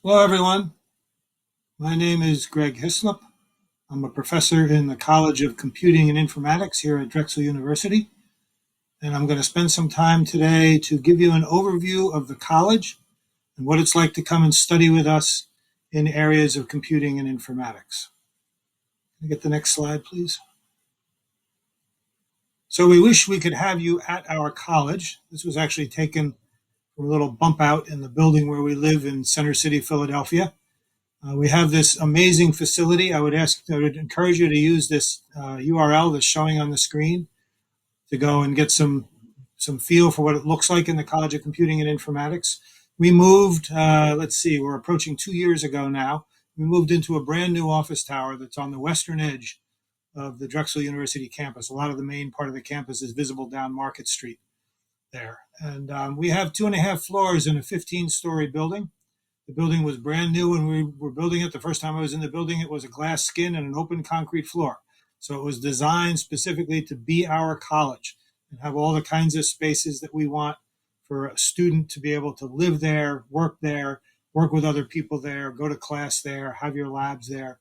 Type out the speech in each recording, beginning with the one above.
Hello, everyone. My name is Greg Hislop. I'm a professor in the College of Computing and Informatics here at Drexel University, and I'm going to spend some time today to give you an overview of the college and what it's like to come and study with us in areas of computing and informatics. Can I get the next slide, please? So we wish we could have you at our college. This was actually taken from a little bump out in the building where we live in Center City, Philadelphia. We have this amazing facility. I would encourage you to use this URL that's showing on the screen to go and get some feel for what it looks like in the College of Computing and Informatics. We moved, let's see, we're approaching 2 years ago now. We moved into a brand new office tower that's on the western edge of the Drexel University campus. A lot of the main part of the campus is visible down Market Street there. And we have 2.5 floors in a 15-story building. The building was brand new when we were building it. The first time I was in the building, it was a glass skin and an open concrete floor. So it was designed specifically to be our college and have all the kinds of spaces that we want for a student to be able to live there, work with other people there, go to class there, have your labs there.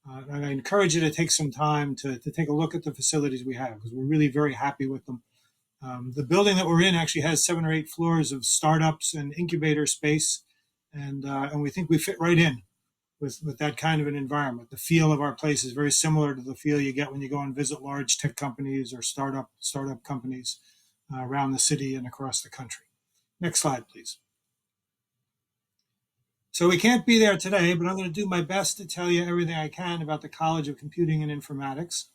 And I encourage you to take some time to take a look at the facilities we have because we're really very happy with them. The building that we're in actually has 7 or 8 floors of startups and incubator space, and we think we fit right in with that kind of an environment. The feel of our place is very similar to the feel you get when you go and visit large tech companies or startup companies around the city and across the country. Next slide, please. So we can't be there today, but I'm going to do my best to tell you everything I can about the College of Computing and Informatics.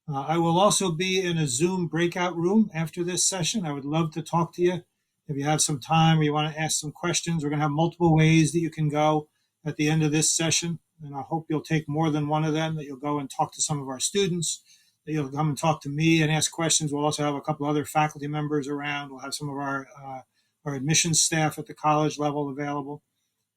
I will also be in a Zoom breakout room after this session. I would love to talk to you. If you have some time or you want to ask some questions, we're going to have multiple ways that you can go at the end of this session. And I hope you'll take more than one of them, that you'll go and talk to some of our students, that you'll come and talk to me and ask questions. We'll also have a couple other faculty members around. We'll have some of our admissions staff at the college level available.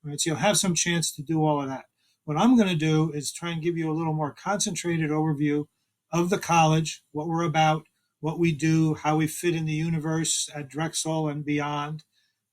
All right, so you'll have some chance to do all of that. What I'm going to do is try and give you a little more concentrated overview of the college, what we're about, what we do, how we fit in the universe at Drexel and beyond,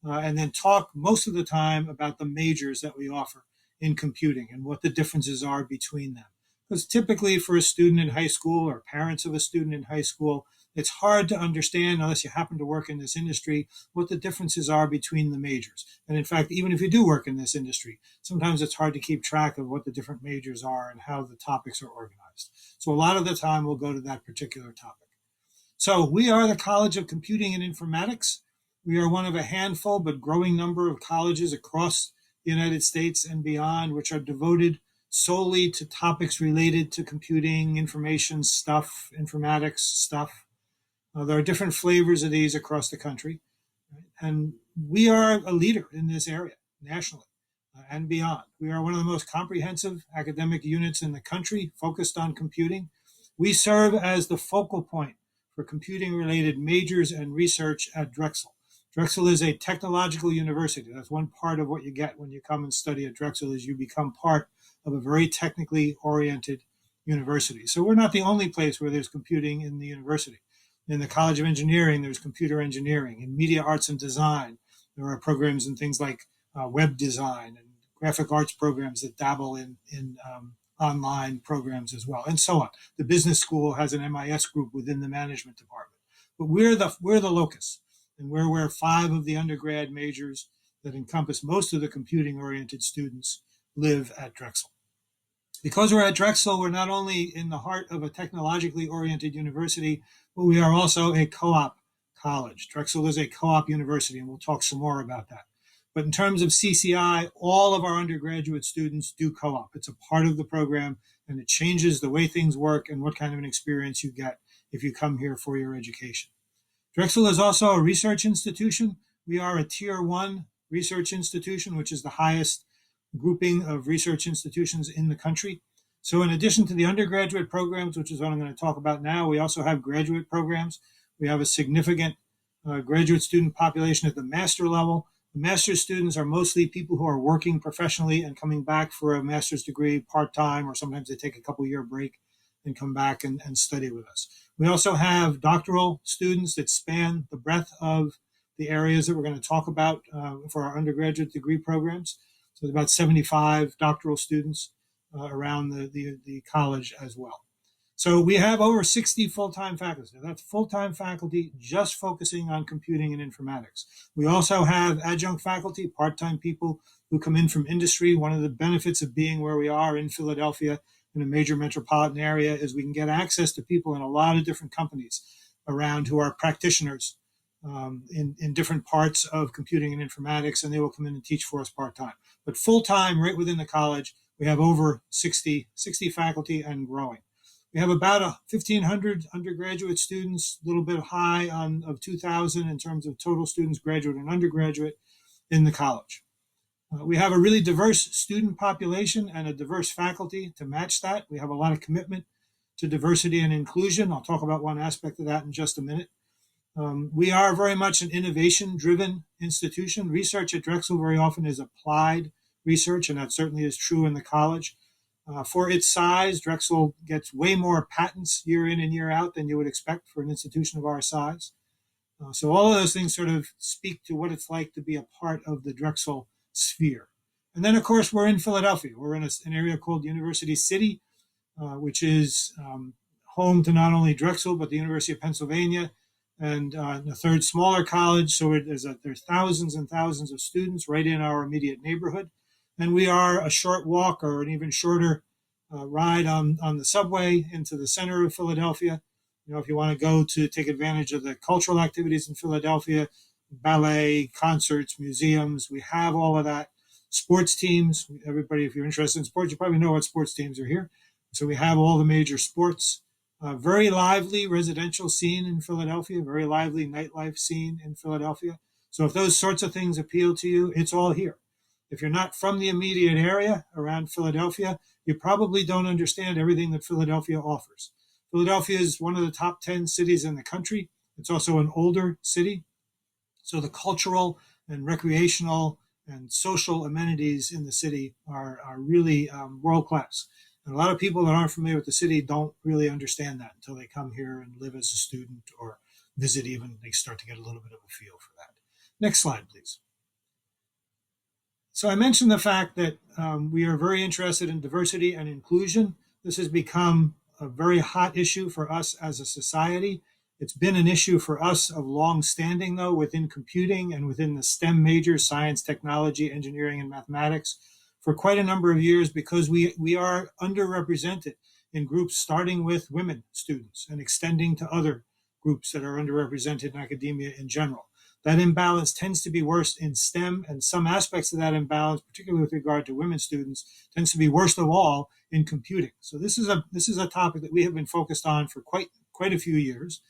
and then talk most of the time about the majors that we offer in computing and what the differences are between them. Because typically for a student in high school or parents of a student in high school, it's hard to understand, unless you happen to work in this industry, what the differences are between the majors. And in fact, even if you do work in this industry, sometimes it's hard to keep track of what the different majors are and how the topics are organized. So a lot of the time we'll go to that particular topic. So we are the College of Computing and Informatics. We are one of a handful but growing number of colleges across the United States and beyond, which are devoted solely to topics related to computing, information stuff, informatics stuff. There are different flavors of these across the country, right? And we are a leader in this area nationally and beyond. We are one of the most comprehensive academic units in the country focused on computing. We serve as the focal point for computing related majors and research at Drexel. Drexel is a technological university. That's one part of what you get when you come and study at Drexel is you become part of a very technically oriented university. So we're not the only place where there's computing in the university. In the College of Engineering, there's computer engineering. In media arts and design, there are programs in things like web design and graphic arts programs that dabble in online programs as well, and so on. The business school has an MIS group within the management department. But we're the locus, and we're where 5 of the undergrad majors that encompass most of the computing-oriented students live at Drexel. Because we're at Drexel, we're not only in the heart of a technologically oriented university, but we are also a co-op college. Drexel is a co-op university, and we'll talk some more about that. But in terms of CCI, all of our undergraduate students do co-op. It's a part of the program, and it changes the way things work and what kind of an experience you get if you come here for your education. Drexel is also a research institution. We are a Tier 1 research institution, which is the highest grouping of research institutions in the country. So in addition to the undergraduate programs, which is what I'm going to talk about now, we also have graduate programs. We have a significant graduate student population at the master level. The master's students are mostly people who are working professionally and coming back for a master's degree part-time, or sometimes they take a couple-year break and come back and study with us. We also have doctoral students that span the breadth of the areas that we're going to talk about for our undergraduate degree programs. So about 75 doctoral students around the college as well. So we have over 60 full-time faculty. Now that's full-time faculty just focusing on computing and informatics. We also have adjunct faculty, part-time people who come in from industry. One of the benefits of being where we are in Philadelphia, in a major metropolitan area, is we can get access to people in a lot of different companies around who are practitioners in different parts of computing and informatics, and they will come in and teach for us part-time. But full-time, right within the college, we have over 60 faculty and growing. We have about 1,500 undergraduate students, a little bit high of 2,000 in terms of total students, graduate and undergraduate, in the college. We have a really diverse student population and a diverse faculty to match that. We have a lot of commitment to diversity and inclusion. I'll talk about one aspect of that in just a minute. We are very much an innovation-driven institution. Research at Drexel very often is applied research, and that certainly is true in the college. For its size, Drexel gets way more patents year in and year out than you would expect for an institution of our size. So all of those things sort of speak to what it's like to be a part of the Drexel sphere. And then, of course, we're in Philadelphia. We're in an area called University City, which is home to not only Drexel, but the University of Pennsylvania and a third smaller college. So there's thousands and thousands of students right in our immediate neighborhood. And we are a short walk or an even shorter ride on the subway into the center of Philadelphia. You know, if you want to go to take advantage of the cultural activities in Philadelphia, ballet, concerts, museums, we have all of that. Sports teams, everybody, if you're interested in sports, you probably know what sports teams are here. So we have all the major sports. Very lively residential scene in Philadelphia, very lively nightlife scene in Philadelphia. So if those sorts of things appeal to you, it's all here. If you're not from the immediate area around Philadelphia, you probably don't understand everything that Philadelphia offers. Philadelphia is one of the top 10 cities in the country. It's also an older city. So the cultural and recreational and social amenities in the city are really world-class. And a lot of people that aren't familiar with the city don't really understand that until they come here and live as a student or visit even. They start to get a little bit of a feel for that. Next slide, please. So I mentioned the fact that we are very interested in diversity and inclusion. This has become a very hot issue for us as a society. It's been an issue for us of long standing, though, within computing and within the STEM majors, science, technology, engineering, and mathematics, for quite a number of years, because we are underrepresented in groups starting with women students and extending to other groups that are underrepresented in academia in general. That imbalance tends to be worse in STEM, and some aspects of that imbalance, particularly with regard to women students, tends to be worst of all in computing. So this is a topic that we have been focused on for quite a few years.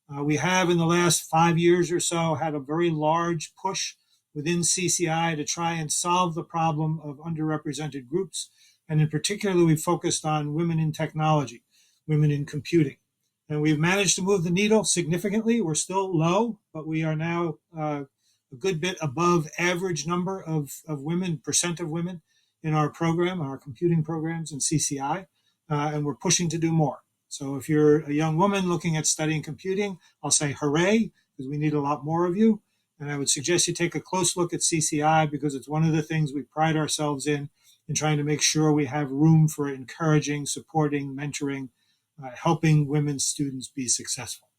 We have in the last 5 years or so had a very large push within CCI to try and solve the problem of underrepresented groups. And in particular, we focused on women in technology, women in computing. And we've managed to move the needle significantly. We're still low, but we are now a good bit above average number of women, percent of women in our program, our computing programs in CCI, and we're pushing to do more. So if you're a young woman looking at studying computing, I'll say hooray, because we need a lot more of you. And I would suggest you take a close look at CCI, because it's one of the things we pride ourselves in trying to make sure we have room for encouraging, supporting, mentoring, helping women students be successful.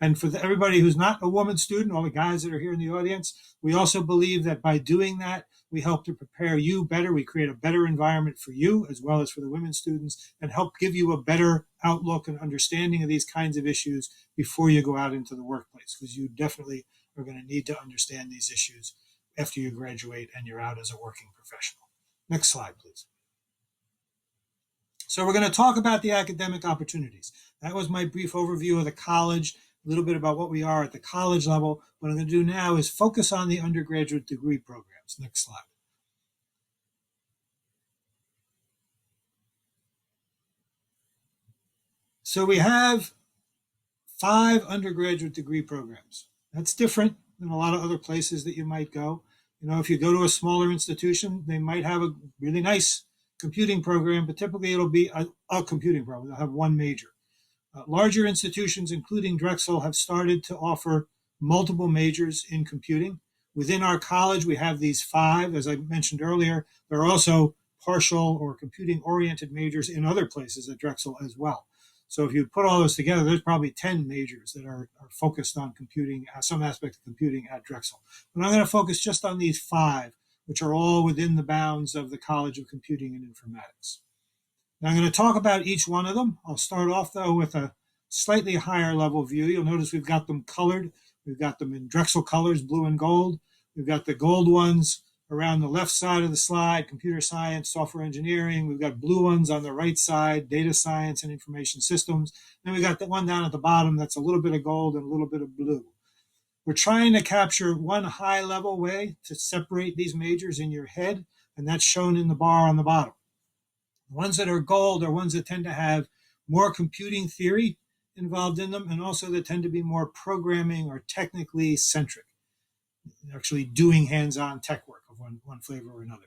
And for everybody who's not a woman student, all the guys that are here in the audience, we also believe that by doing that, we help to prepare you better. We create a better environment for you as well as for the women students, and help give you a better outlook and understanding of these kinds of issues before you go out into the workplace, because you definitely are going to need to understand these issues after you graduate and you're out as a working professional. Next slide, please. So we're going to talk about the academic opportunities. That was my brief overview of the college, a little bit about what we are at the college level. What I'm going to do now is focus on the undergraduate degree programs. Next slide. So we have 5 undergraduate degree programs. That's different than a lot of other places that you might go. You know, if you go to a smaller institution, they might have a really nice computing program, but typically it'll be a computing program. They'll have one major. Larger institutions, including Drexel, have started to offer multiple majors in computing. Within our college, we have these 5, as I mentioned earlier. There are also partial or computing-oriented majors in other places at Drexel as well. So if you put all those together, there's probably 10 majors that are focused on computing, some aspect of computing at Drexel. But I'm going to focus just on these 5, which are all within the bounds of the College of Computing and Informatics. Now I'm going to talk about each one of them. I'll start off, though, with a slightly higher level view. You'll notice we've got them colored. We've got them in Drexel colors, blue and gold. We've got the gold ones around the left side of the slide, computer science, software engineering. We've got blue ones on the right side, data science and information systems. Then we've got the one down at the bottom that's a little bit of gold and a little bit of blue. We're trying to capture one high-level way to separate these majors in your head, and that's shown in the bar on the bottom. The ones that are gold are ones that tend to have more computing theory involved in them, and also they tend to be more programming or technically centric, actually doing hands-on tech work of one flavor or another.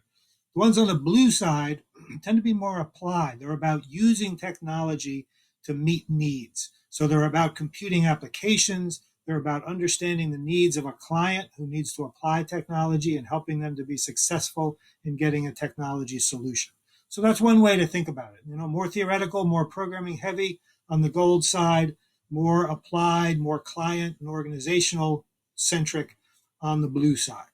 The ones on the blue side tend to be more applied. They're about using technology to meet needs. So they're about computing applications. They're about understanding the needs of a client who needs to apply technology and helping them to be successful in getting a technology solution. So that's one way to think about it. More theoretical, more programming heavy on the gold side, more applied, more client and organizational centric on the blue side.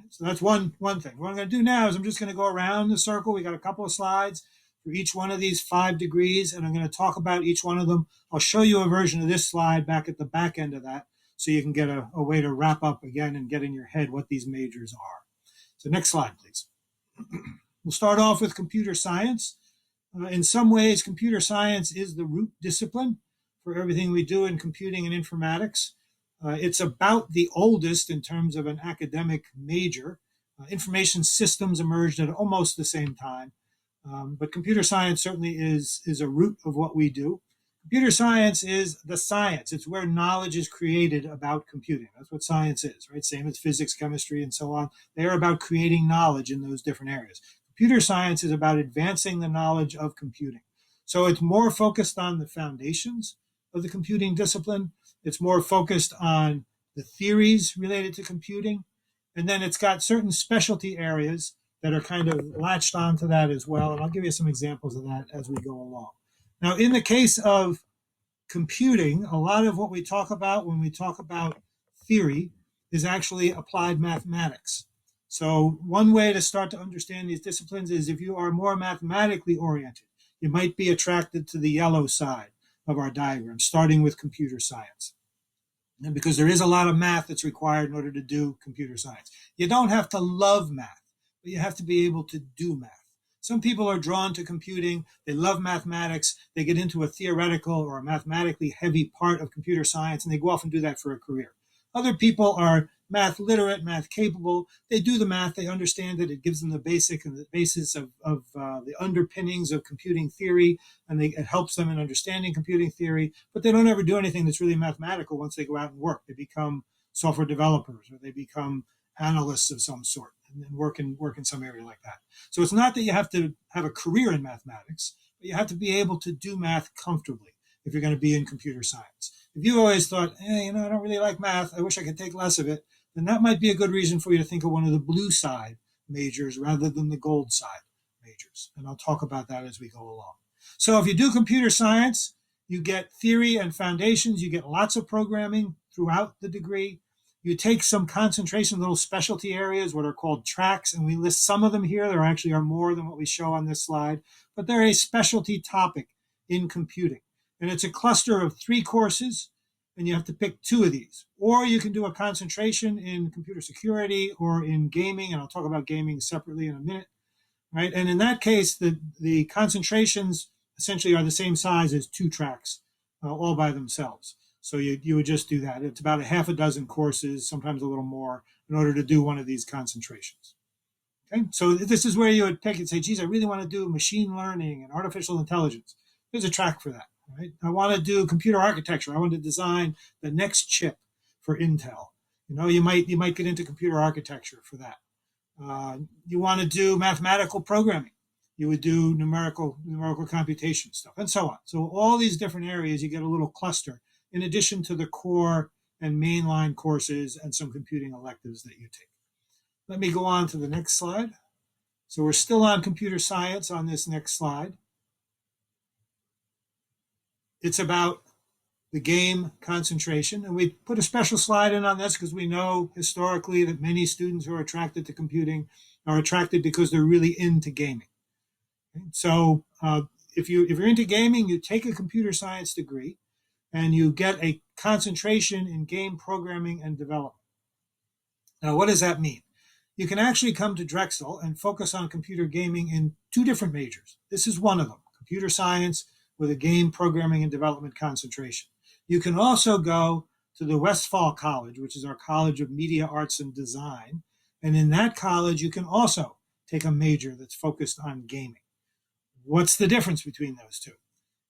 So that's one thing. What I'm going to do now is I'm just going to go around the circle. We got a couple of slides for each one of these 5 degrees, and I'm going to talk about each one of them. I'll show you a version of this slide back at the back end of that, so you can get a way to wrap up again and get in your head what these majors are. So next slide, please. We'll start off with computer science. In some ways, computer science is the root discipline for everything we do in computing and informatics. It's about the oldest in terms of an academic major. Information systems emerged at almost the same time, but computer science certainly is a root of what we do. Computer science is the science. It's where knowledge is created about computing. That's what science is, right? Same as physics, chemistry, and so on. They are about creating knowledge in those different areas. Computer science is about advancing the knowledge of computing. So it's more focused on the foundations of the computing discipline. It's more focused on the theories related to computing. And then it's got certain specialty areas that are kind of latched onto that as well. And I'll give you some examples of that as we go along. Now, in the case of computing, a lot of what we talk about when we talk about theory is actually applied mathematics. So one way to start to understand these disciplines is if you are more mathematically oriented, you might be attracted to the yellow side of our diagram, starting with computer science. And because there is a lot of math that's required in order to do computer science. You don't have to love math, but you have to be able to do math. Some people are drawn to computing. They love mathematics. They get into a theoretical or a mathematically heavy part of computer science, and they go off and do that for a career. Other people are math literate, math capable. They do the math. They understand that it gives them the basic and the basis of the underpinnings of computing theory, and it helps them in understanding computing theory. But they don't ever do anything that's really mathematical once they go out and work. They become software developers, or they become analysts of some sort, and then work in some area like that. So it's not that you have to have a career in mathematics, but you have to be able to do math comfortably if you're going to be in computer science. If you always thought, I don't really like math, I wish I could take less of it, then that might be a good reason for you to think of one of the blue side majors rather than the gold side majors. And I'll talk about that as we go along. So if you do computer science, you get theory and foundations, you get lots of programming throughout the degree. You take some concentration, little specialty areas, what are called tracks, and we list some of them here. There actually are more than what we show on this slide, but they're a specialty topic in computing. And it's a cluster of 3 courses, and you have to pick 2 of these. Or you can do a concentration in computer security or in gaming, and I'll talk about gaming separately in a minute, right? And in that case, the concentrations essentially are the same size as 2 tracks, all by themselves. So you would just do that. It's about a half a dozen courses, sometimes a little more, in order to do one of these concentrations. Okay, so this is where you would pick and say, geez, I really want to do machine learning and artificial intelligence. There's a track for that. Right? I want to do computer architecture. I want to design the next chip for Intel. You might get into computer architecture for that. You want to do mathematical programming. You would do numerical computation stuff, and so on. So all these different areas, you get a little cluster in addition to the core and mainline courses and some computing electives that you take. Let me go on to the next slide. So we're still on computer science on this next slide. It's about the game concentration. And we put a special slide in on this because we know historically that many students who are attracted to computing are attracted because they're really into gaming. Okay? So if you're into gaming, you take a computer science degree and you get a concentration in game programming and development. Now, what does that mean? You can actually come to Drexel and focus on computer gaming in two different majors. This is one of them, computer science with a game programming and development concentration. You can also go to the Westphal College, which is our College of Media Arts and Design. And in that college, you can also take a major that's focused on gaming. What's the difference between those two?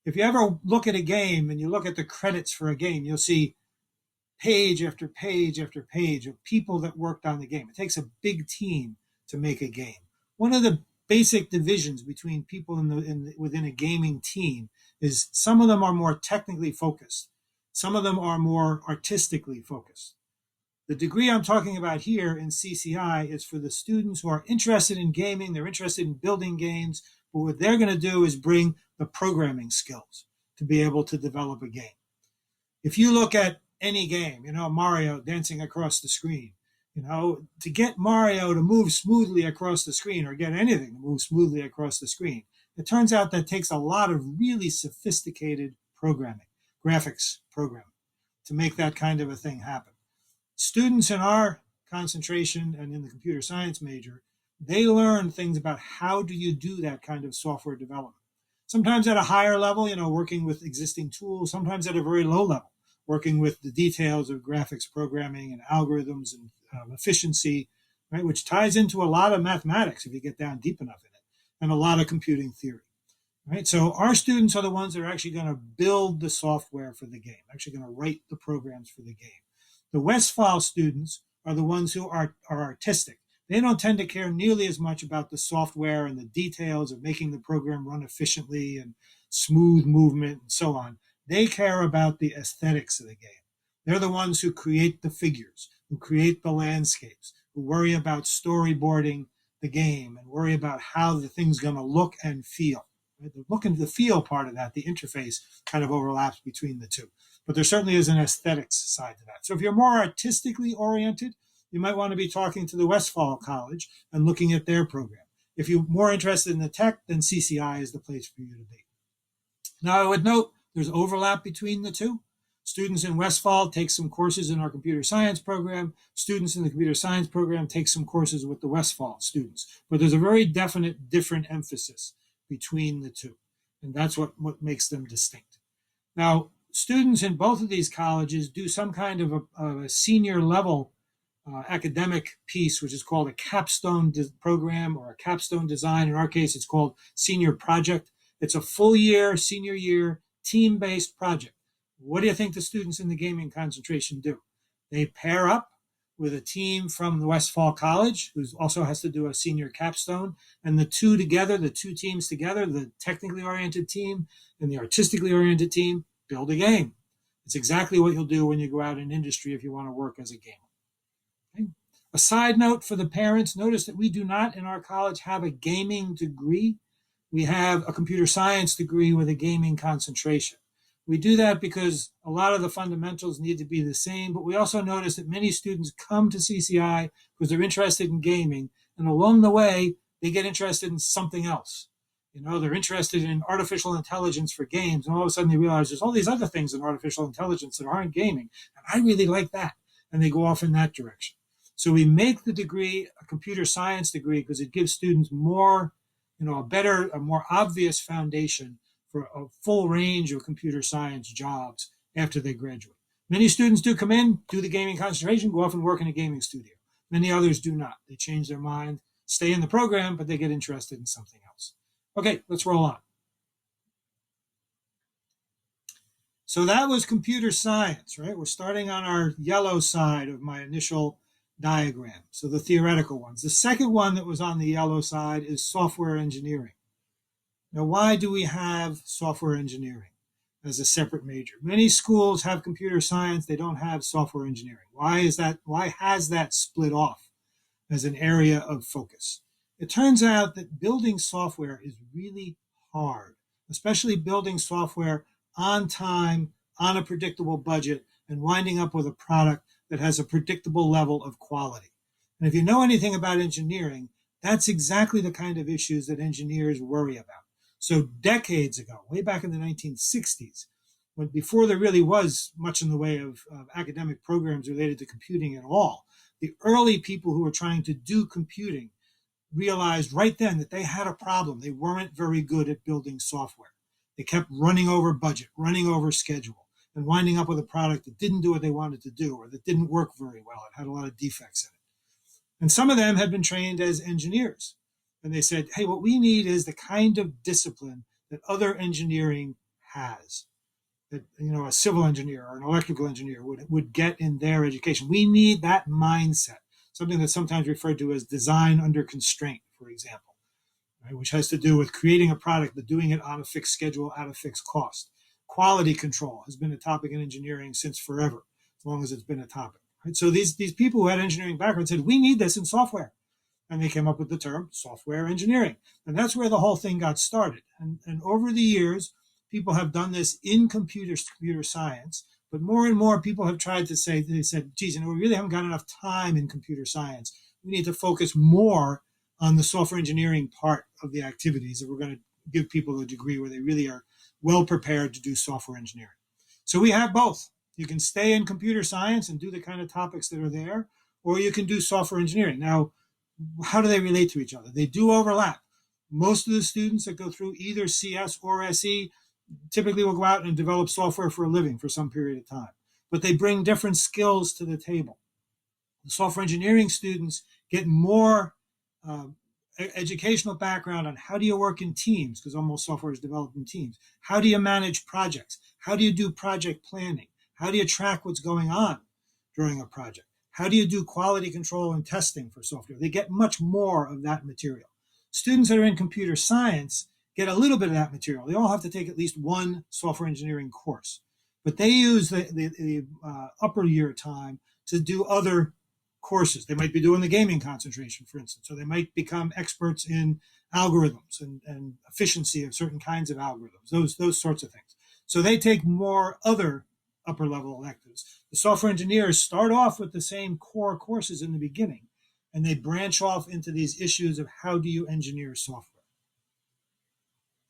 If you ever look at a game and you look at the credits for a game, you'll see page after page after page of people that worked on the game. It takes a big team to make a game. One of the basic divisions between people within a gaming team is some of them are more technically focused. Some of them are more artistically focused. The degree I'm talking about here in CCI is for the students who are interested in gaming. They're interested in building games, but what they're going to do is bring the programming skills to be able to develop a game. If you look at any game, Mario dancing across the screen, to get Mario to move smoothly across the screen or get anything to move smoothly across the screen, it turns out that takes a lot of really sophisticated programming, graphics programming, to make that kind of a thing happen. Students in our concentration and in the computer science major, they learn things about how do you do that kind of software development. Sometimes at a higher level, working with existing tools, sometimes at a very low level, working with the details of graphics programming and algorithms and efficiency, right, which ties into a lot of mathematics if you get down deep enough in it, and a lot of computing theory. Right? So our students are the ones that are actually going to build the software for the game, actually going to write the programs for the game. The Westphal students are the ones who are artistic. They don't tend to care nearly as much about the software and the details of making the program run efficiently and smooth movement and so on. They care about the aesthetics of the game. They're the ones who create the figures, who create the landscapes, who worry about storyboarding the game and worry about how the thing's going to look and feel. Right? The look and the feel part of that, the interface, kind of overlaps between the two. But there certainly is an aesthetics side to that. So if you're more artistically oriented, you might want to be talking to the Westphal College and looking at their program. If you're more interested in the tech, then CCI is the place for you to be. Now, I would note there's overlap between the two. Students in Westphal take some courses in our computer science program. Students in the computer science program take some courses with the Westphal students. But there's a very definite different emphasis between the two. And that's what makes them distinct. Now, students in both of these colleges do some kind of a senior level academic piece, which is called a capstone program or a capstone design. In our case, it's called senior project. It's a full year, senior year, team-based project. What do you think the students in the gaming concentration do? They pair up with a team from the Westphal College, who also has to do a senior capstone, and the two teams together, the technically oriented team and the artistically oriented team, build a game. It's exactly what you'll do when you go out in industry if you want to work as a gamer. Okay? A side note for the parents, notice that we do not in our college have a gaming degree. We have a computer science degree with a gaming concentration. We do that because a lot of the fundamentals need to be the same, but we also notice that many students come to CCI because they're interested in gaming, and along the way, they get interested in something else. They're interested in artificial intelligence for games, and all of a sudden they realize there's all these other things in artificial intelligence that aren't gaming, and I really like that, and they go off in that direction. So we make the degree a computer science degree because it gives students more, a more obvious foundation for a full range of computer science jobs after they graduate. Many students do come in, do the gaming concentration, go off and work in a gaming studio. Many others do not. They change their mind, stay in the program, but they get interested in something else. Okay, let's roll on. So that was computer science, right? We're starting on our yellow side of my initial diagram, so the theoretical ones. The second one that was on the yellow side is software engineering. Now, why do we have software engineering? as a separate major. Many schools have computer science, they don't have software engineering. Why is that? Why has that split off as an area of focus? It turns out that building software is really hard, especially building software on time, on a predictable budget, and winding up with a product that has a predictable level of quality. And if you know anything about engineering, that's exactly the kind of issues that engineers worry about. So decades ago, way back in the 1960s, when before there really was much in the way of academic programs related to computing at all, the early people who were trying to do computing realized right then that they had a problem. They weren't very good at building software. They kept running over budget, running over schedule, and winding up with a product that didn't do what they wanted to do or that didn't work very well. It had a lot of defects in it. And some of them had been trained as engineers. And they said, hey, what we need is the kind of discipline that other engineering has, that, you know, a civil engineer or an electrical engineer would get in their education. We need that mindset, something that's sometimes referred to as design under constraint, for example, right, which has to do with creating a product, but doing it on a fixed schedule at a fixed cost. Quality control has been a topic in engineering since forever, as long as it's been a topic. Right? So these people who had engineering backgrounds said, we need this in software. And they came up with the term software engineering. And that's where the whole thing got started. And over the years, people have done this in computer science, but more and more people have tried to say, they said, geez, you know, we really haven't got enough time in computer science. We need to focus more on the software engineering part of the activities that we're going to give people a degree where they really are well prepared to do software engineering. So we have both. You can stay in computer science and do the kind of topics that are there, or you can do software engineering. Now, how do they relate to each other? They do overlap. Most of the students that go through either CS or SE typically will go out and develop software for a living for some period of time, but they bring different skills to the table. The software engineering students get more educational background on how do you work in teams, because almost software is developed in teams. How do you manage projects? How do you do project planning? How do you track what's going on during a project? How do you do quality control and testing for software? They get much more of that material. Students that are in computer science get a little bit of that material. They all have to take at least one software engineering course, but they use the upper year time to do other courses. They might be doing the gaming concentration, for instance, so they might become experts in algorithms and efficiency of certain kinds of algorithms, those sorts of things. So they take more other upper level electives. The software engineers start off with the same core courses in the beginning, and they branch off into these issues of how do you engineer software.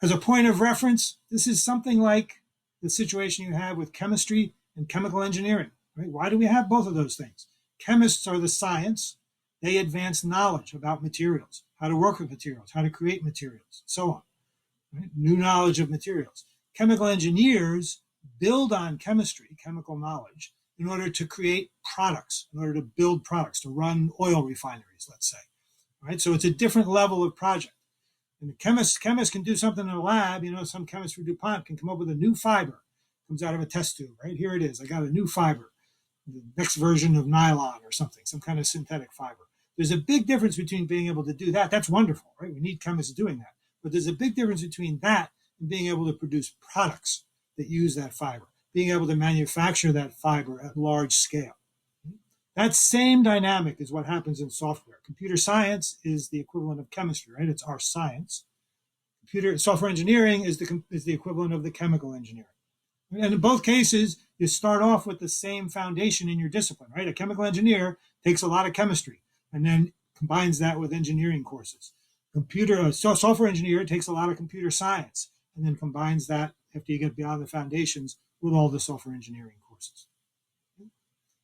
As a point of reference, this is something like the situation you have with chemistry and chemical engineering. Right? Why do we have both of those things? Chemists are the science. They advance knowledge about materials, how to work with materials, how to create materials, and so on. Right? New knowledge of materials. Chemical engineers build on chemistry, chemical knowledge, in order to create products, in order to build products, to run oil refineries, let's say. Right? So it's a different level of project. And the chemist can do something in a lab. You know, some chemist for DuPont can come up with a new fiber. Comes out of a test tube, right? Here it is. I got a new fiber, the next version of nylon or something, some kind of synthetic fiber. There's a big difference between being able to do that. That's wonderful, right? We need chemists doing that. But there's a big difference between that and being able to produce products that use that fiber, being able to manufacture that fiber at large scale. That same dynamic is what happens in software. Computer science is the equivalent of chemistry, right? It's our science. Software engineering is the equivalent of the chemical engineering. And in both cases, you start off with the same foundation in your discipline, right? A chemical engineer takes a lot of chemistry and then combines that with engineering courses. Software engineer takes a lot of computer science and then combines that after you get beyond the foundations with all the software engineering courses.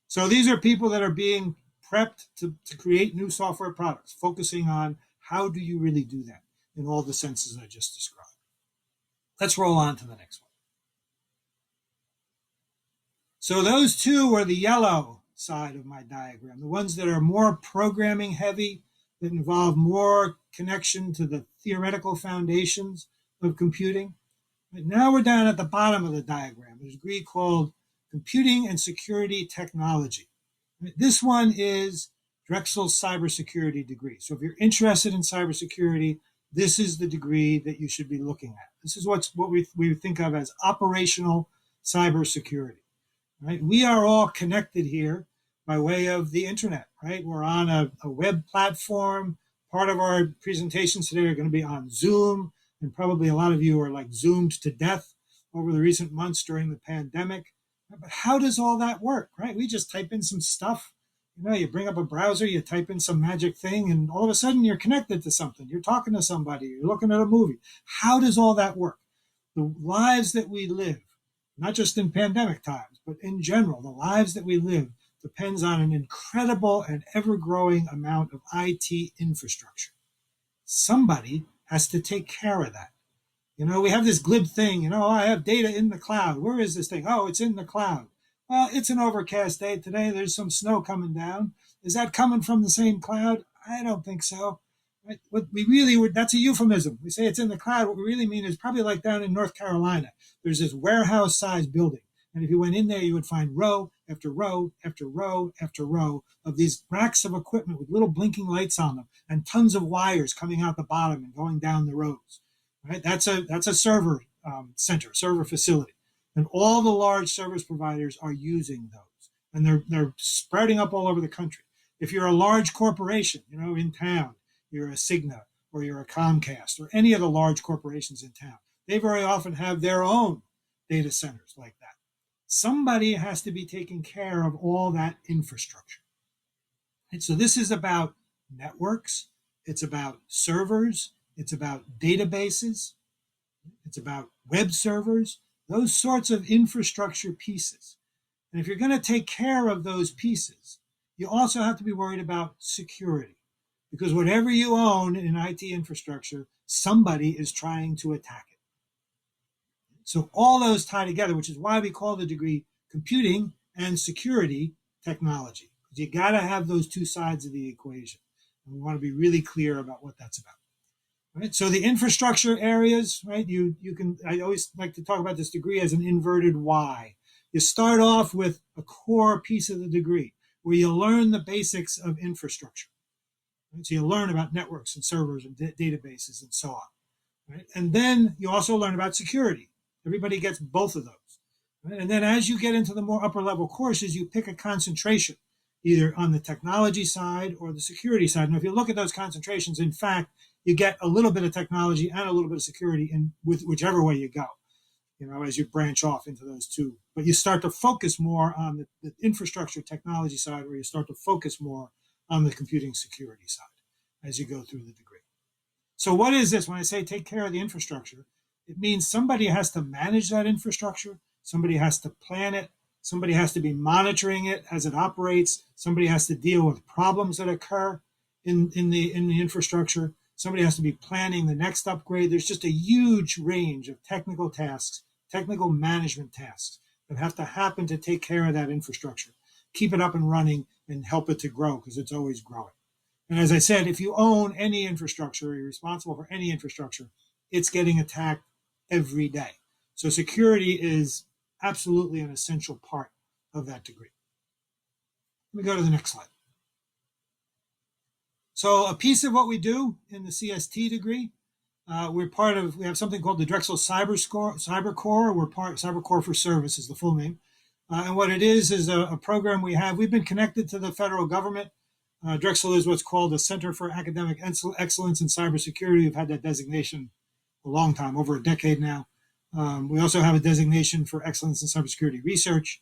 So these are people that are being prepped to create new software products, focusing on how do you really do that in all the senses I just described. Let's roll on to the next one. So those two are the yellow side of my diagram, the ones that are more programming heavy, that involve more connection to the theoretical foundations of computing. But now we're down at the bottom of the diagram. There's a degree called Computing and Security Technology. This one is Drexel's cybersecurity degree. So if you're interested in cybersecurity, this is the degree that you should be looking at. This is what we think of as operational cybersecurity. Right? We are all connected here by way of the internet. Right? We're on a web platform. Part of our presentations today are going to be on Zoom, and probably a lot of you are like Zoomed to death over the recent months during the pandemic. But how does all that work? Right? We just type in some stuff. You bring up a browser, you type in some magic thing, and all of a sudden you're connected to something. You're talking to somebody, you're looking at a movie. How does all that work? The lives that we live, not just in pandemic times, but in general, the lives that we live depends on an incredible and ever-growing amount of IT infrastructure. Somebody has to take care of that. We have this glib thing, I have data in the cloud. Where is this thing? Oh, it's in the cloud. Well, it's an overcast day today. There's some snow coming down. Is that coming from the same cloud? I don't think so. Right? That's a euphemism. We say it's in the cloud. What we really mean is probably like down in North Carolina. There's this warehouse-sized building. And if you went in there, you would find row after row after row after row of these racks of equipment with little blinking lights on them and tons of wires coming out the bottom and going down the rows. Right? That's a server center, server facility. And all the large service providers are using those. And they're sprouting up all over the country. If you're a large corporation, in town, you're a Cigna or you're a Comcast or any of the large corporations in town, they very often have their own data centers like that. Somebody has to be taking care of all that infrastructure. And so this is about networks. It's about servers. It's about databases. It's about web servers, those sorts of infrastructure pieces. And if you're going to take care of those pieces, you also have to be worried about security, because whatever you own in IT infrastructure, somebody is trying to attack it. So all those tie together, which is why we call the degree computing and security technology. You got to have those two sides of the equation. And we want to be really clear about what that's about. Right? So the infrastructure areas, right? I always like to talk about this degree as an inverted Y. You start off with a core piece of the degree where you learn the basics of infrastructure. Right? So you learn about networks and servers and databases and so on. Right? And then you also learn about security. Everybody gets both of those. Right? And then as you get into the more upper level courses, you pick a concentration, either on the technology side or the security side. And if you look at those concentrations, in fact, you get a little bit of technology and a little bit of security in with whichever way you go, as you branch off into those two. But you start to focus more on the infrastructure technology side, or you start to focus more on the computing security side as you go through the degree. So what is this? When I say take care of the infrastructure, it means somebody has to manage that infrastructure. Somebody has to plan it. Somebody has to be monitoring it as it operates. Somebody has to deal with problems that occur in the infrastructure. Somebody has to be planning the next upgrade. There's just a huge range of technical tasks, technical management tasks that have to happen to take care of that infrastructure, keep it up and running, and help it to grow, because it's always growing. And as I said, if you own any infrastructure, or you're responsible for any infrastructure, it's getting attacked every day. So security is absolutely an essential part of that degree. Let me go to the next slide. So a piece of what we do in the CST degree, we have something called the Drexel Cyber Core. We're Cyber Core for Service is the full name. And what it is a program we have. We've been connected to the federal government. Drexel is what's called the Center for Academic Excellence in Cybersecurity. We've had that designation a long time, over a decade now. We also have a designation for excellence in cybersecurity research.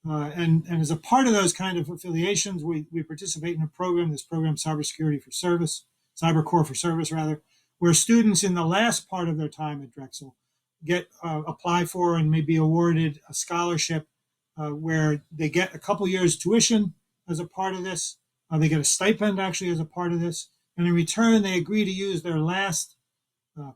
And as a part of those kind of affiliations, we participate in this program, Cybersecurity for Service, Cyber Core for Service, rather, where students in the last part of their time at Drexel apply for and may be awarded a scholarship where they get a couple years tuition as a part of this. They get a stipend actually as a part of this. And in return, they agree to use their last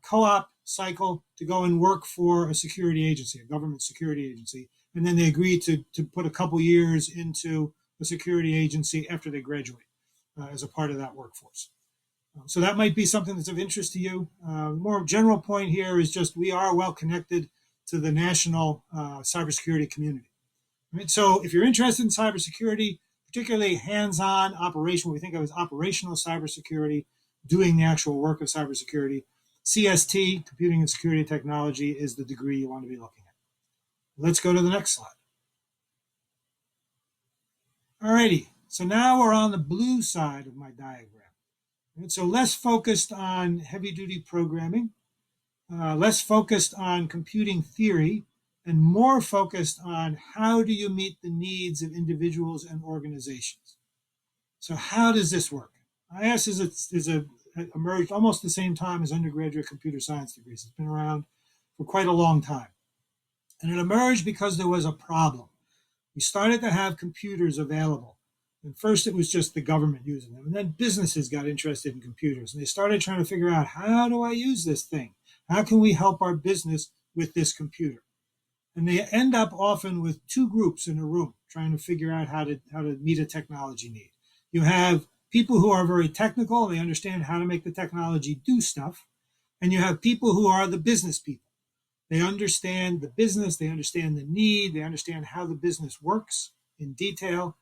co-op cycle to go and work for a security agency, a government security agency. And then they agree to put a couple years into a security agency after they graduate as a part of that workforce. So that might be something that's of interest to you. The more general point here is just we are well connected to the national cybersecurity community. Right? So if you're interested in cybersecurity, particularly hands-on operation, what we think of as operational cybersecurity, doing the actual work of cybersecurity, CST, Computing and Security Technology, is the degree you want to be looking at. Let's go to the next slide. Alrighty, so now we're on the blue side of my diagram. And so less focused on heavy-duty programming, less focused on computing theory, and more focused on how do you meet the needs of individuals and organizations. So how does this work? IS emerged almost the same time as undergraduate computer science degrees. It's been around for quite a long time. And it emerged because there was a problem. We started to have computers available. And first it was just the government using them. And then businesses got interested in computers. And they started trying to figure out, how do I use this thing? How can we help our business with this computer? And they end up often with two groups in a room trying to figure out how to meet a technology need. You have people who are very technical. They understand how to make the technology do stuff. And you have people who are the business people. They understand the business. They understand the need. They understand how the business works in detail.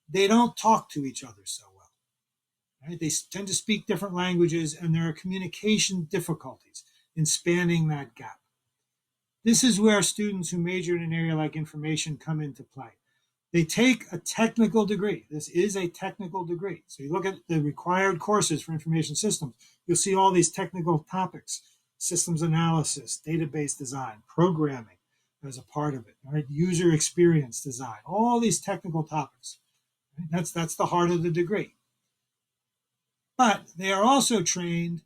They don't talk to each other so well. Right? They tend to speak different languages, and there are communication difficulties in spanning that gap. This is where students who major in an area like information come into play. They take a technical degree. This is a technical degree. So you look at the required courses for information systems, you'll see all these technical topics: systems analysis, database design, programming as a part of it, right? User experience design, all these technical topics. Right? That's the heart of the degree. But they are also trained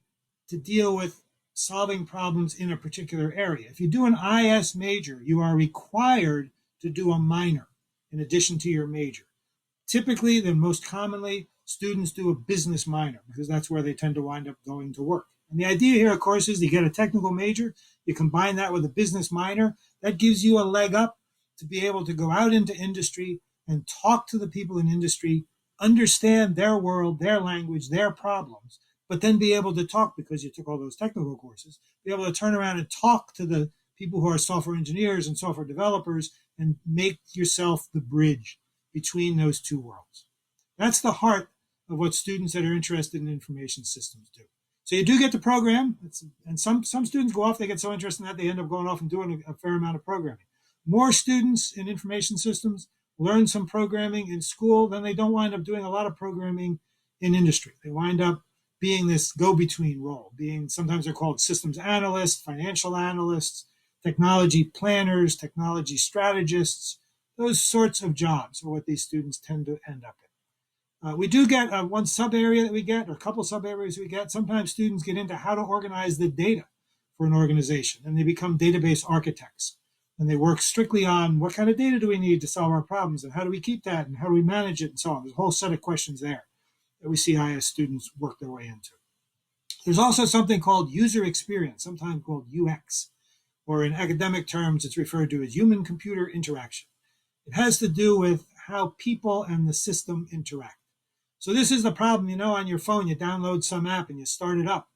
to deal with solving problems in a particular area. If you do an IS major, you are required to do a minor in addition to your major. Typically, then most commonly, students do a business minor because that's where they tend to wind up going to work. And the idea here, of course, is you get a technical major, you combine that with a business minor, that gives you a leg up to be able to go out into industry and talk to the people in industry, understand their world, their language, their problems, but then be able to talk, because you took all those technical courses, be able to turn around and talk to the people who are software engineers and software developers and make yourself the bridge between those two worlds. That's the heart of what students that are interested in information systems do. So you do get to program, and some students go off, they get so interested in that, they end up going off and doing a fair amount of programming. More students in information systems learn some programming in school, then they don't wind up doing a lot of programming in industry. They wind up being this go-between role, being, sometimes they're called systems analysts, financial analysts, technology planners, technology strategists. Those sorts of jobs are what these students tend to end up in. We do get one sub area that we get, or a couple sub areas we get. Sometimes students get into how to organize the data for an organization, and they become database architects. And they work strictly on what kind of data do we need to solve our problems, and how do we keep that, and how do we manage it, and so on. There's a whole set of questions there that we see IS students work their way into. There's also something called user experience, sometimes called UX, or in academic terms, it's referred to as human-computer interaction. It has to do with how people and the system interact. So this is the problem, on your phone, you download some app and you start it up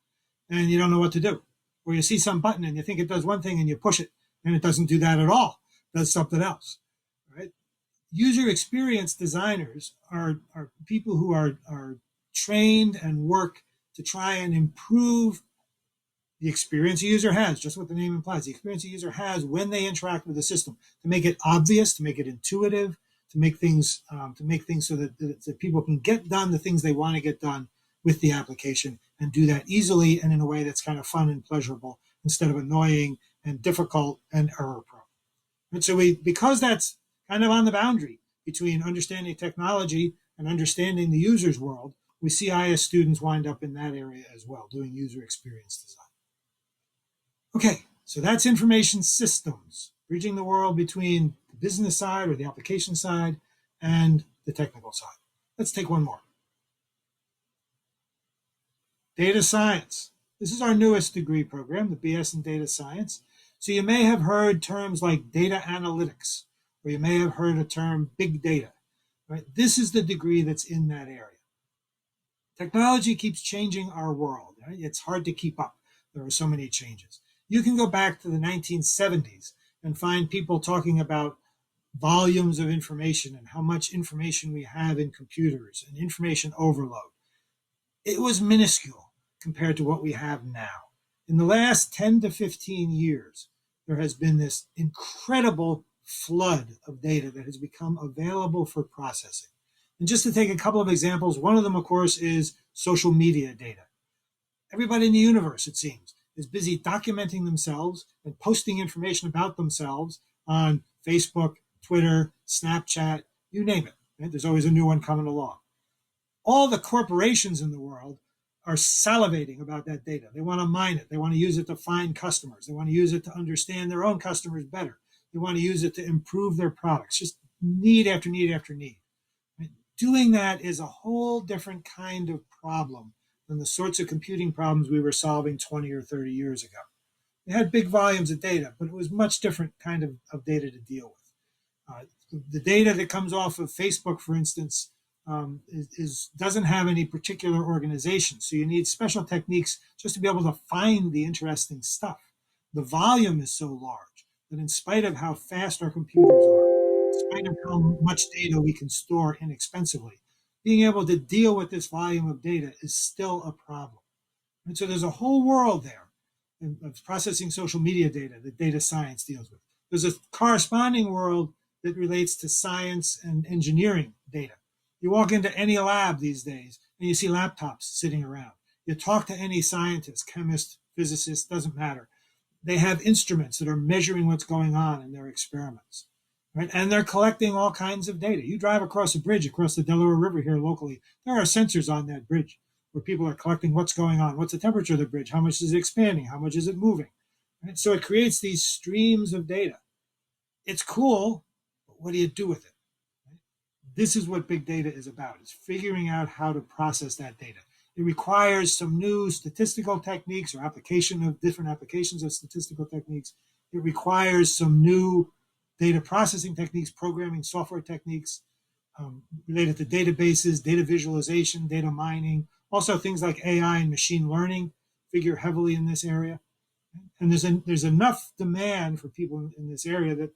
and you don't know what to do. Or you see some button and you think it does one thing and you push it and it doesn't do that at all. It does something else, right? User experience designers are people who are trained and work to try and improve the experience a user has, just what the name implies, the experience a user has when they interact with the system, to make it obvious, to make it intuitive, to make things so that people can get done the things they want to get done with the application, and do that easily and in a way that's kind of fun and pleasurable instead of annoying and difficult and error prone. And so because that's kind of on the boundary between understanding technology and understanding the user's world, we see IS students wind up in that area as well, doing user experience design. Okay, so that's information systems, bridging the world between the business side or the application side and the technical side. Let's take one more. Data science. This is our newest degree program, the BS in Data Science. So you may have heard terms like data analytics, or you may have heard a term big data. Right? This is the degree that's in that area. Technology keeps changing our world. Right? It's hard to keep up. There are so many changes. You can go back to the 1970s and find people talking about volumes of information and how much information we have in computers and information overload. It was minuscule compared to what we have now. In the last 10 to 15 years, there has been this incredible flood of data that has become available for processing. And just to take a couple of examples, one of them, of course, is social media data. Everybody in the universe, it seems, is busy documenting themselves and posting information about themselves on Facebook, Twitter, Snapchat, you name it. Right? There's always a new one coming along. All the corporations in the world are salivating about that data. They want to mine it. They want to use it to find customers. They want to use it to understand their own customers better. They want to use it to improve their products. Just need after need after need. Right? Doing that is a whole different kind of problem than the sorts of computing problems we were solving 20 or 30 years ago. They had big volumes of data, but it was much different kind of data to deal with. The data that comes off of Facebook, for instance, doesn't have any particular organization. So you need special techniques just to be able to find the interesting stuff. The volume is so large that in spite of how fast our computers are, in spite of how much data we can store inexpensively, being able to deal with this volume of data is still a problem. And so there's a whole world there of processing social media data that data science deals with. There's a corresponding world that relates to science and engineering data. You walk into any lab these days and you see laptops sitting around. You talk to any scientist, chemist, physicist, doesn't matter. They have instruments that are measuring what's going on in their experiments. Right? And they're collecting all kinds of data. You drive across a bridge across the Delaware River here locally, there are sensors on that bridge where people are collecting what's going on. What's the temperature of the bridge? How much is it expanding? How much is it moving? Right? So it creates these streams of data. It's cool, but what do you do with it? Right? This is what big data is about. It's figuring out how to process that data. It requires some new statistical techniques or application of different applications of statistical techniques. It requires some new data processing techniques, programming software techniques related to databases, data visualization, data mining. Also things like AI and machine learning figure heavily in this area. And there's enough demand for people in this area that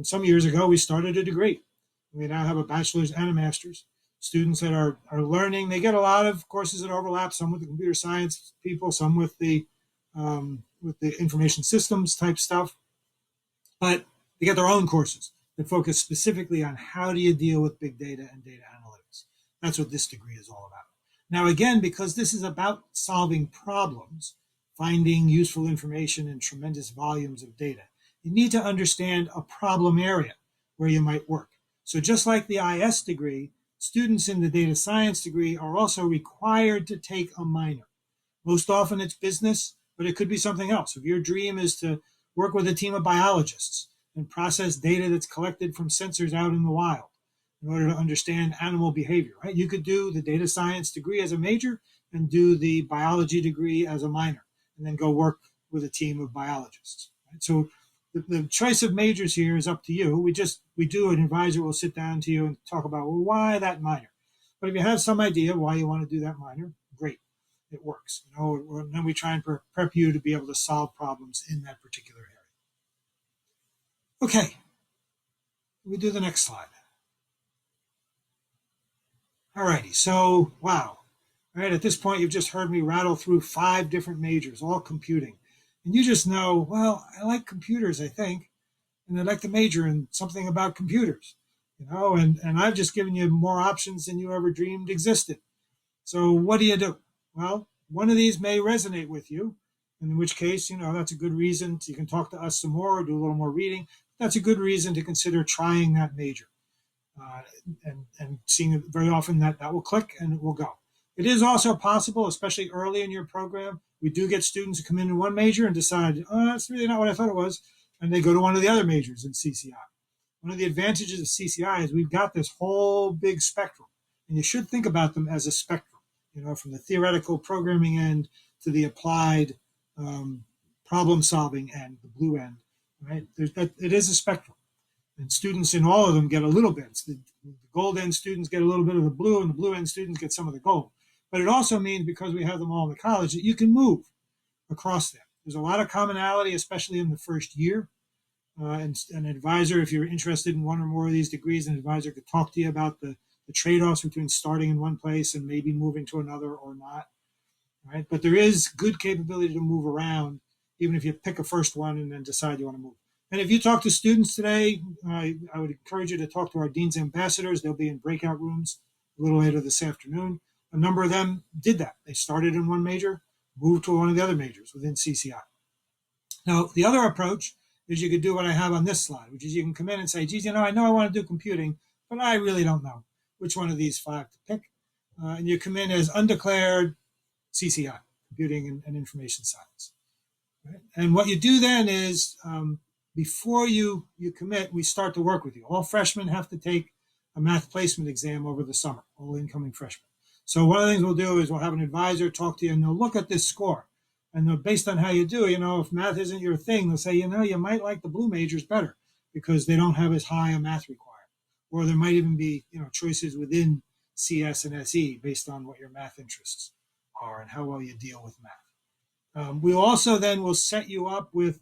some years ago we started a degree. We now have a bachelor's and a master's. Students that are learning, they get a lot of courses that overlap, some with the computer science people, some with the information systems type stuff. But they get their own courses that focus specifically on how do you deal with big data and data analytics. That's what this degree is all about. Now, again, because this is about solving problems, finding useful information in tremendous volumes of data, you need to understand a problem area where you might work. So just like the IS degree, students in the data science degree are also required to take a minor. Most often it's business, but it could be something else. If your dream is to work with a team of biologists and process data that's collected from sensors out in the wild in order to understand animal behavior, right? You could do the data science degree as a major and do the biology degree as a minor, and then go work with a team of biologists. Right? So the choice of majors here is up to you. An advisor will sit down to you and talk about, well, why that minor? But if you have some idea why you want to do that minor, great, it works. And then we try and prep you to be able to solve problems in that particular area. Okay, we do the next slide. All righty, so wow. All right, at this point, you've just heard me rattle through 5 different majors, all computing. And you just know, well, I like computers, I think, and I'd like to major in something about computers, and I've just given you more options than you ever dreamed existed. So what do? Well, one of these may resonate with you, in which case, that's a good reason you can talk to us some more, or do a little more reading. That's a good reason to consider trying that major and seeing it very often that will click and it will go. It is also possible, especially early in your program, we do get students who come in one major and decide, oh, that's really not what I thought it was, and they go to one of the other majors in CCI. One of the advantages of CCI is we've got this whole big spectrum, and you should think about them as a spectrum, from the theoretical programming end to the applied problem solving end, the blue end, right? It is a spectrum. And students in all of them get a little bit. The gold end students get a little bit of the blue, and the blue end students get some of the gold. But it also means, because we have them all in the college, that you can move across them. There's a lot of commonality, especially in the first year. And an advisor, if you're interested in one or more of these degrees, an advisor could talk to you about the trade-offs between starting in one place and maybe moving to another or not. right? But there is good capability to move around, even if you pick a first one and then decide you want to move. And if you talk to students today, I would encourage you to talk to our dean's ambassadors. They'll be in breakout rooms a little later this afternoon. A number of them did that. They started in one major, moved to one of the other majors within CCI. Now, the other approach is you could do what I have on this slide, which is you can come in and say, geez, I know I want to do computing, but I really don't know which one of these 5 to pick. And you come in as undeclared CCI, Computing and Information Science. Right? And what you do then is before you commit, we start to work with you. All freshmen have to take a math placement exam over the summer, all incoming freshmen. So one of the things we'll do is we'll have an advisor talk to you, and they'll look at this score. And based on how you do, if math isn't your thing, they'll say, you might like the blue majors better because they don't have as high a math requirement. Or there might even be, choices within CS and SE based on what your math interests are and how well you deal with math. We also then will set you up with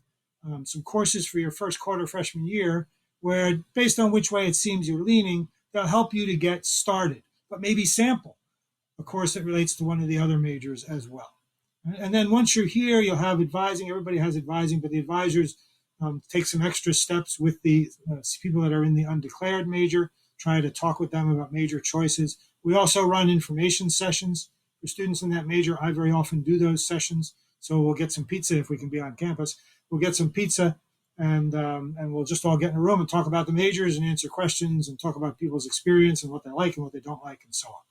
some courses for your first quarter freshman year where, based on which way it seems you're leaning, they'll help you to get started, but maybe sample a course that relates to one of the other majors as well. And then once you're here, you'll have advising. Everybody has advising, but the advisors take some extra steps with the people that are in the undeclared major, try to talk with them about major choices. We also run information sessions for students in that major. I very often do those sessions. So we'll get some pizza if we can be on campus. We'll get some pizza and we'll just all get in a room and talk about the majors and answer questions and talk about people's experience and what they like and what they don't like and so on.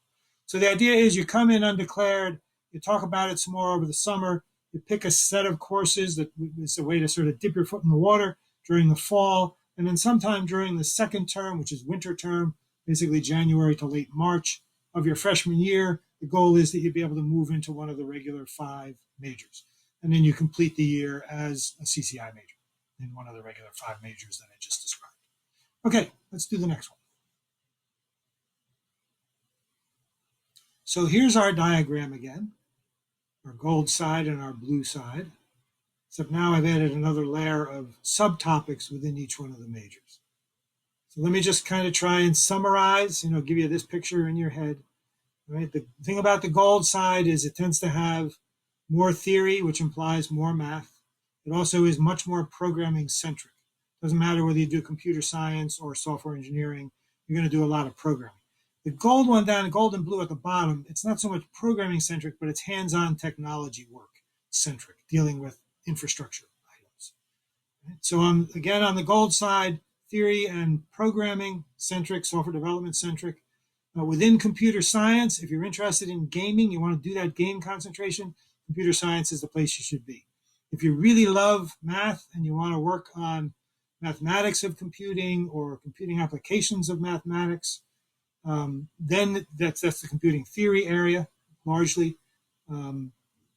So the idea is you come in undeclared, you talk about it some more over the summer, you pick a set of courses that is a way to sort of dip your foot in the water during the fall, and then sometime during the second term, which is winter term, basically January to late March of your freshman year, the goal is that you'd be able to move into one of the regular 5 majors. And then you complete the year as a CCI major in one of the regular 5 majors that I just described. Okay, let's do the next one. So here's our diagram again, our gold side and our blue side, except now I've added another layer of subtopics within each one of the majors. So let me just kind of try and summarize, give you this picture in your head. Right? The thing about the gold side is it tends to have more theory, which implies more math. It also is much more programming centric. Doesn't matter whether you do computer science or software engineering, you're going to do a lot of programming. The gold one down, gold and blue at the bottom, it's not so much programming centric, but it's hands-on technology work centric, dealing with infrastructure items. Right? So again, on the gold side, theory and programming centric, software development centric. Within computer science, if you're interested in gaming, you want to do that game concentration, computer science is the place you should be. If you really love math and you want to work on mathematics of computing or computing applications of mathematics, then that's the computing theory area, largely.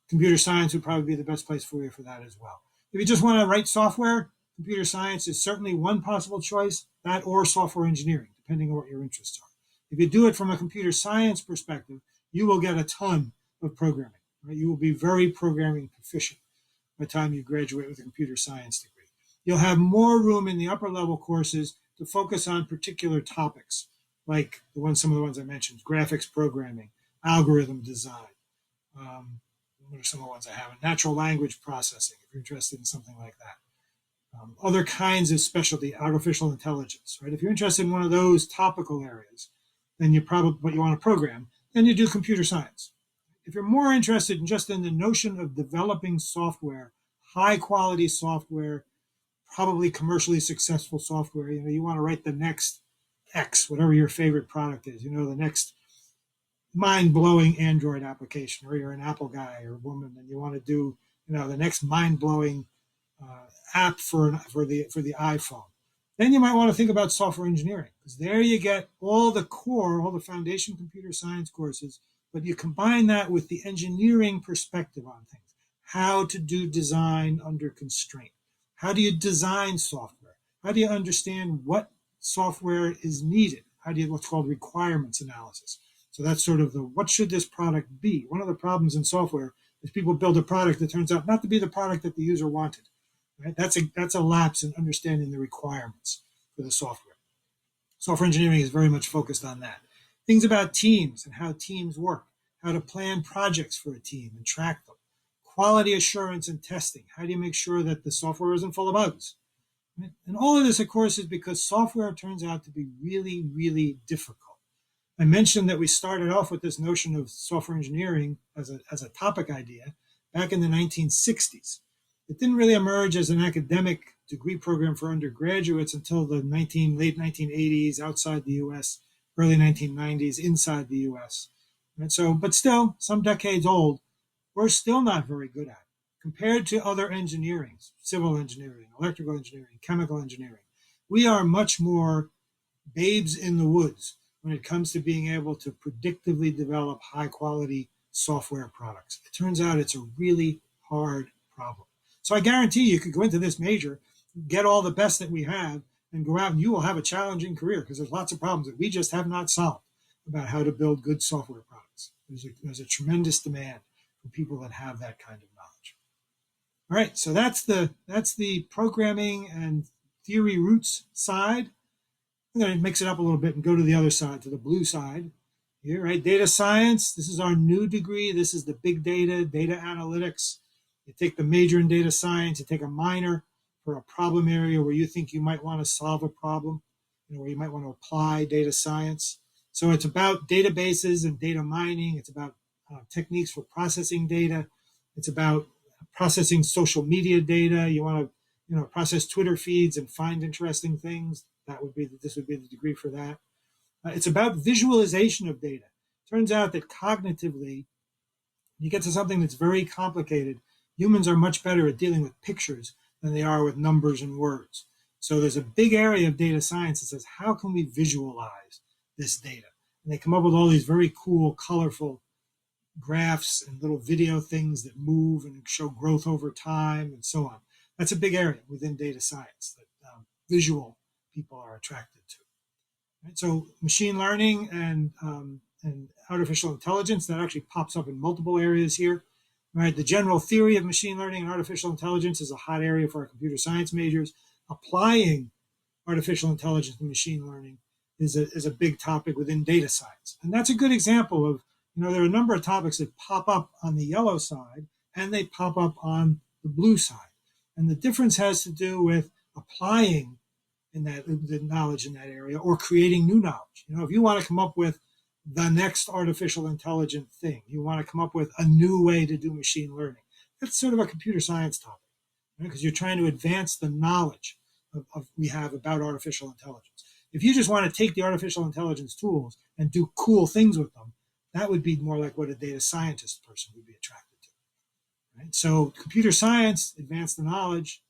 Computer science would probably be the best place for you for that as well. If you just want to write software, computer science is certainly one possible choice, that or software engineering, depending on what your interests are. If you do it from a computer science perspective, you will get a ton of programming. Right? You will be very programming proficient by the time you graduate with a computer science degree. You'll have more room in the upper level courses to focus on particular topics, like some of the ones I mentioned, graphics programming, algorithm design. What are some of the ones I have? Natural language processing, if you're interested in something like that. Other kinds of specialty, artificial intelligence, right? If you're interested in one of those topical areas, then you probably, what you want to program, then you do computer science. If you're more interested in just in the notion of developing software, high quality software, probably commercially successful software, you want to write the next X, whatever your favorite product is, the next mind-blowing Android application, or you're an Apple guy or woman and you want to do, the next mind-blowing app for the iPhone. Then you might want to think about software engineering, because there you get all the foundation computer science courses, but you combine that with the engineering perspective on things. How to do design under constraint. How do you design software? How do you understand what software is needed? How do you what's called requirements analysis? So that's sort of what should this product be? One of the problems in software is people build a product that turns out not to be the product that the user wanted. Right? That's a lapse in understanding the requirements for the software. Software engineering is very much focused on that. Things about teams and how teams work, how to plan projects for a team and track them, quality assurance and testing. How do you make sure that the software isn't full of bugs? Right? And all of this, of course, is because software turns out to be really, really difficult. I mentioned that we started off with this notion of software engineering as a topic idea back in the 1960s. It didn't really emerge as an academic degree program for undergraduates until the late 1980s outside the U.S., early 1990s inside the U.S. And so, but still, some decades old, we're still not very good at it. Compared to other engineering, civil engineering, electrical engineering, chemical engineering, we are much more babes in the woods when it comes to being able to predictively develop high quality software products. It turns out it's a really hard problem. So I guarantee you could go into this major, get all the best that we have, and go out and you will have a challenging career because there's lots of problems that we just have not solved about how to build good software products. There's a tremendous demand for people that have that kind of knowledge. All right, so that's the programming and theory roots side. I'm going to mix it up a little bit and go to the other side, to the blue side. Here, right? Data science. This is our new degree. This is the big data, data analytics. You take the major in data science, you take a minor for a problem area where you think you might want to solve a problem, where you might want to apply data science. So it's about databases and data mining. It's about techniques for processing data. It's about processing social media data. You want to, process Twitter feeds and find interesting things. This would be the degree for that. It's about visualization of data. Turns out that cognitively, you get to something that's very complicated. Humans are much better at dealing with pictures than they are with numbers and words. So there's a big area of data science that says, how can we visualize this data? And they come up with all these very cool, colorful graphs and little video things that move and show growth over time and so on. That's a big area within data science that visual people are attracted to. Right? So machine learning and artificial intelligence, that actually pops up in multiple areas here. Right? The general theory of machine learning and artificial intelligence is a hot area for our computer science majors. Applying artificial intelligence and machine learning is a big topic within data science. And that's a good example of, there are a number of topics that pop up on the yellow side and they pop up on the blue side. And the difference has to do with applying the knowledge in that area or creating new knowledge. If you want to come up with the next artificial intelligent thing, you want to come up with a new way to do machine learning. That's sort of a computer science topic, because you're trying to advance the knowledge we have about artificial intelligence. If you just want to take the artificial intelligence tools and do cool things with them, that would be more like what a data scientist person would be attracted to. Right? So computer science, advance the knowledge.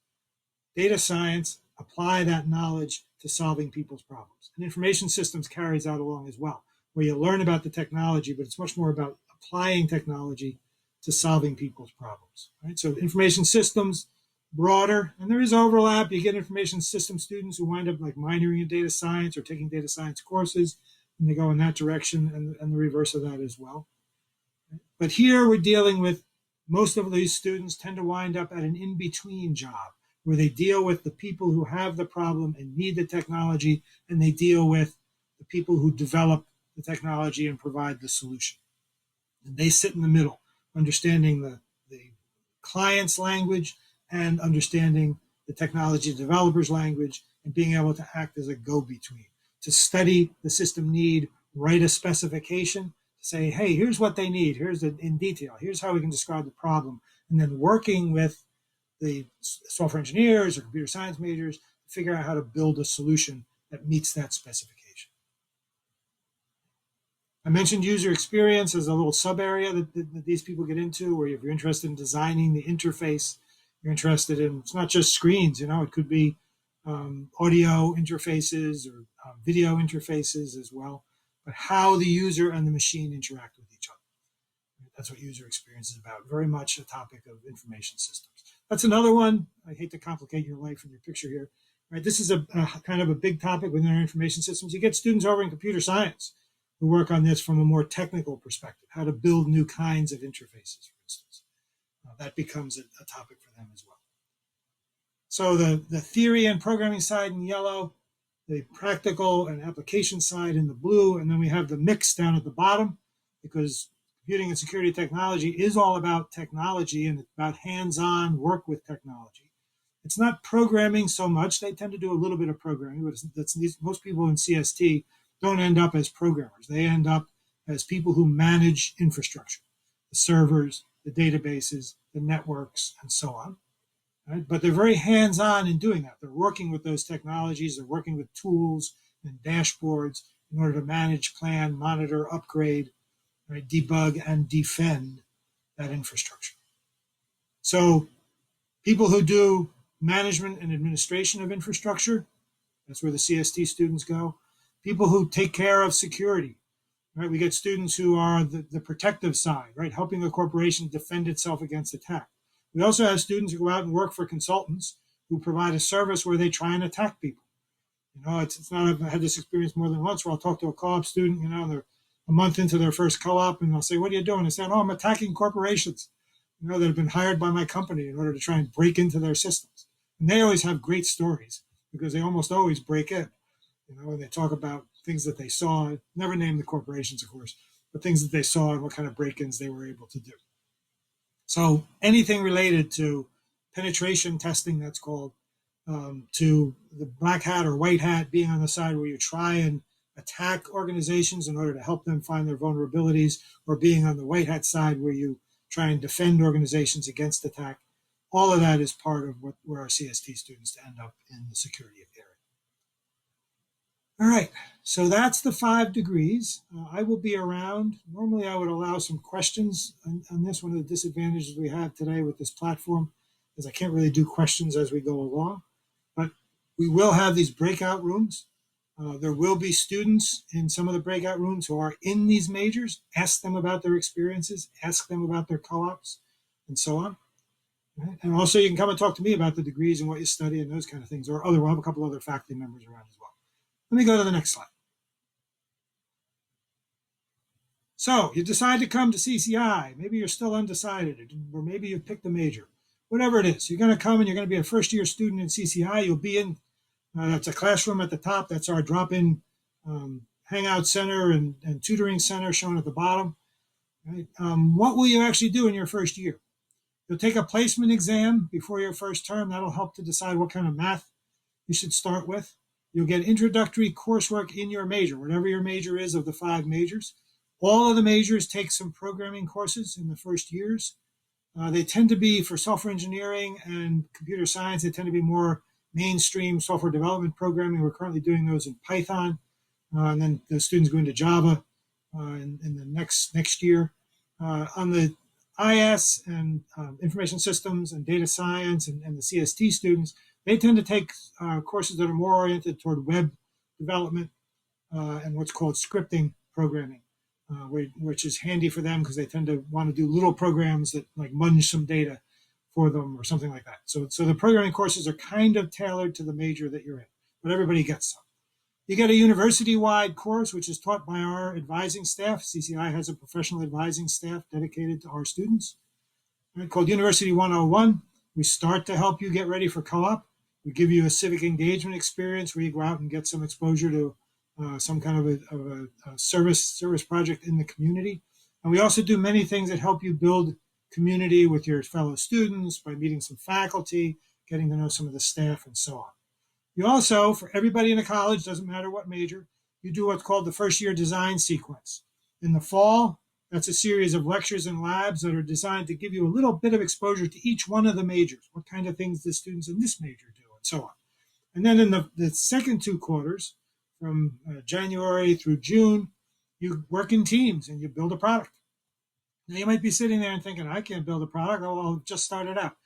Data science, apply that knowledge to solving people's problems. And information systems carries that along as well, where you learn about the technology, but it's much more about applying technology to solving people's problems. Right? So information systems, broader, and there is overlap. You get information system students who wind up like minoring in data science or taking data science courses, and they go in that direction, and the reverse of that as well. But here we're dealing with, most of these students tend to wind up at an in-between job, where they deal with the people who have the problem and need the technology, and they deal with the people who develop the technology and provide the solution. And they sit in the middle, understanding the client's language and understanding the technology developer's language and being able to act as a go-between, to study the system need, write a specification, say, hey, here's what they need, here's in detail, here's how we can describe the problem, and then working with the software engineers or computer science majors to figure out how to build a solution that meets that specification. I mentioned user experience as a little sub area that these people get into, where if you're interested in designing the interface, you're interested in, it's not just screens, it could be audio interfaces or video interfaces as well, but how the user and the machine interact with each other. That's what user experience is about, very much a topic of information systems. That's another one. I hate to complicate your life in your picture here. Right? This is a kind of a big topic within our information systems. You get students over in computer science who work on this from a more technical perspective, how to build new kinds of interfaces, for instance. That becomes a topic for them as well. So the theory and programming side in yellow, the practical and application side in the blue, and then we have the mix down at the bottom, because computing and security technology is all about technology and about hands-on work with technology. It's not programming so much. They tend to do a little bit of programming, but most people in CST don't end up as programmers. They end up as people who manage infrastructure, the servers, the databases, the networks, and so on. Right? But they're very hands-on in doing that. They're working with those technologies. They're working with tools and dashboards in order to manage, plan, monitor, upgrade, right, debug, and defend that infrastructure. So people who do management and administration of infrastructure, that's where the CST students go. People who take care of security, right? We get students who are the protective side, right? Helping a corporation defend itself against attack. We also have students who go out and work for consultants who provide a service where they try and attack people. It's not, I've had this experience more than once where I'll talk to a co-op student, they're a month into their first co-op and I'll say, what are you doing? They say, oh, I'm attacking corporations, that have been hired by my company in order to try and break into their systems. And they always have great stories because they almost always break in, and they talk about things that they saw, never name the corporations, of course, but things that they saw and what kind of break-ins they were able to do. So anything related to penetration testing, that's called, to the black hat or white hat, being on the side where you try and attack organizations in order to help them find their vulnerabilities, or being on the white hat side where you try and defend organizations against attack. All of that is part of where our CST students end up in the security area. All right, so that's the 5 degrees. I will be around. Normally, I would allow some questions on this. One of the disadvantages we have today with this platform is I can't really do questions as we go along, but we will have these breakout rooms. There will be students in some of the breakout rooms who are in these majors. Ask them about their experiences, ask them about their co-ops, and so on. Right? And also, you can come and talk to me about the degrees and what you study and those kind of things, or we'll have a couple other faculty members around as well. Let me go to the next slide. So you decide to come to CCI. Maybe you're still undecided, or maybe you've picked a major. Whatever it is, you're going to come and you're going to be a first-year student in CCI. You'll be in, that's a classroom at the top. That's our drop-in hangout center and tutoring center shown at the bottom. Right? What will you actually do in your first year? You'll take a placement exam before your first term. That'll help to decide what kind of math you should start with. You'll get introductory coursework in your major, whatever your major is of the 5 majors. All of the majors take some programming courses in the first years. They tend to be, for software engineering and computer science, they tend to be more mainstream software development programming. We're currently doing those in Python. And then the students go into Java in the next year. On the IS and information systems and data science and the CST students, they tend to take courses that are more oriented toward web development and what's called scripting programming, which is handy for them because they tend to want to do little programs that like munge some data for them or something like that. So the programming courses are kind of tailored to the major that you're in, but everybody gets some. You get a university-wide course, which is taught by our advising staff. CCI has a professional advising staff dedicated to our students, right, called University 101. We start to help you get ready for co-op. We give you a civic engagement experience where you go out and get some exposure to some kind of a service project in the community. And we also do many things that help you build community with your fellow students by meeting some faculty, getting to know some of the staff, and so on. You also, for everybody in the college, doesn't matter what major, you do what's called the first year design sequence. In the fall, that's a series of lectures and labs that are designed to give you a little bit of exposure to each one of the majors, what kind of things the students in this major do, and so on. And then in the second 2 quarters, from January through June, you work in teams and you build a product. Now, you might be sitting there and thinking, I can't build a product. I'll just start it out.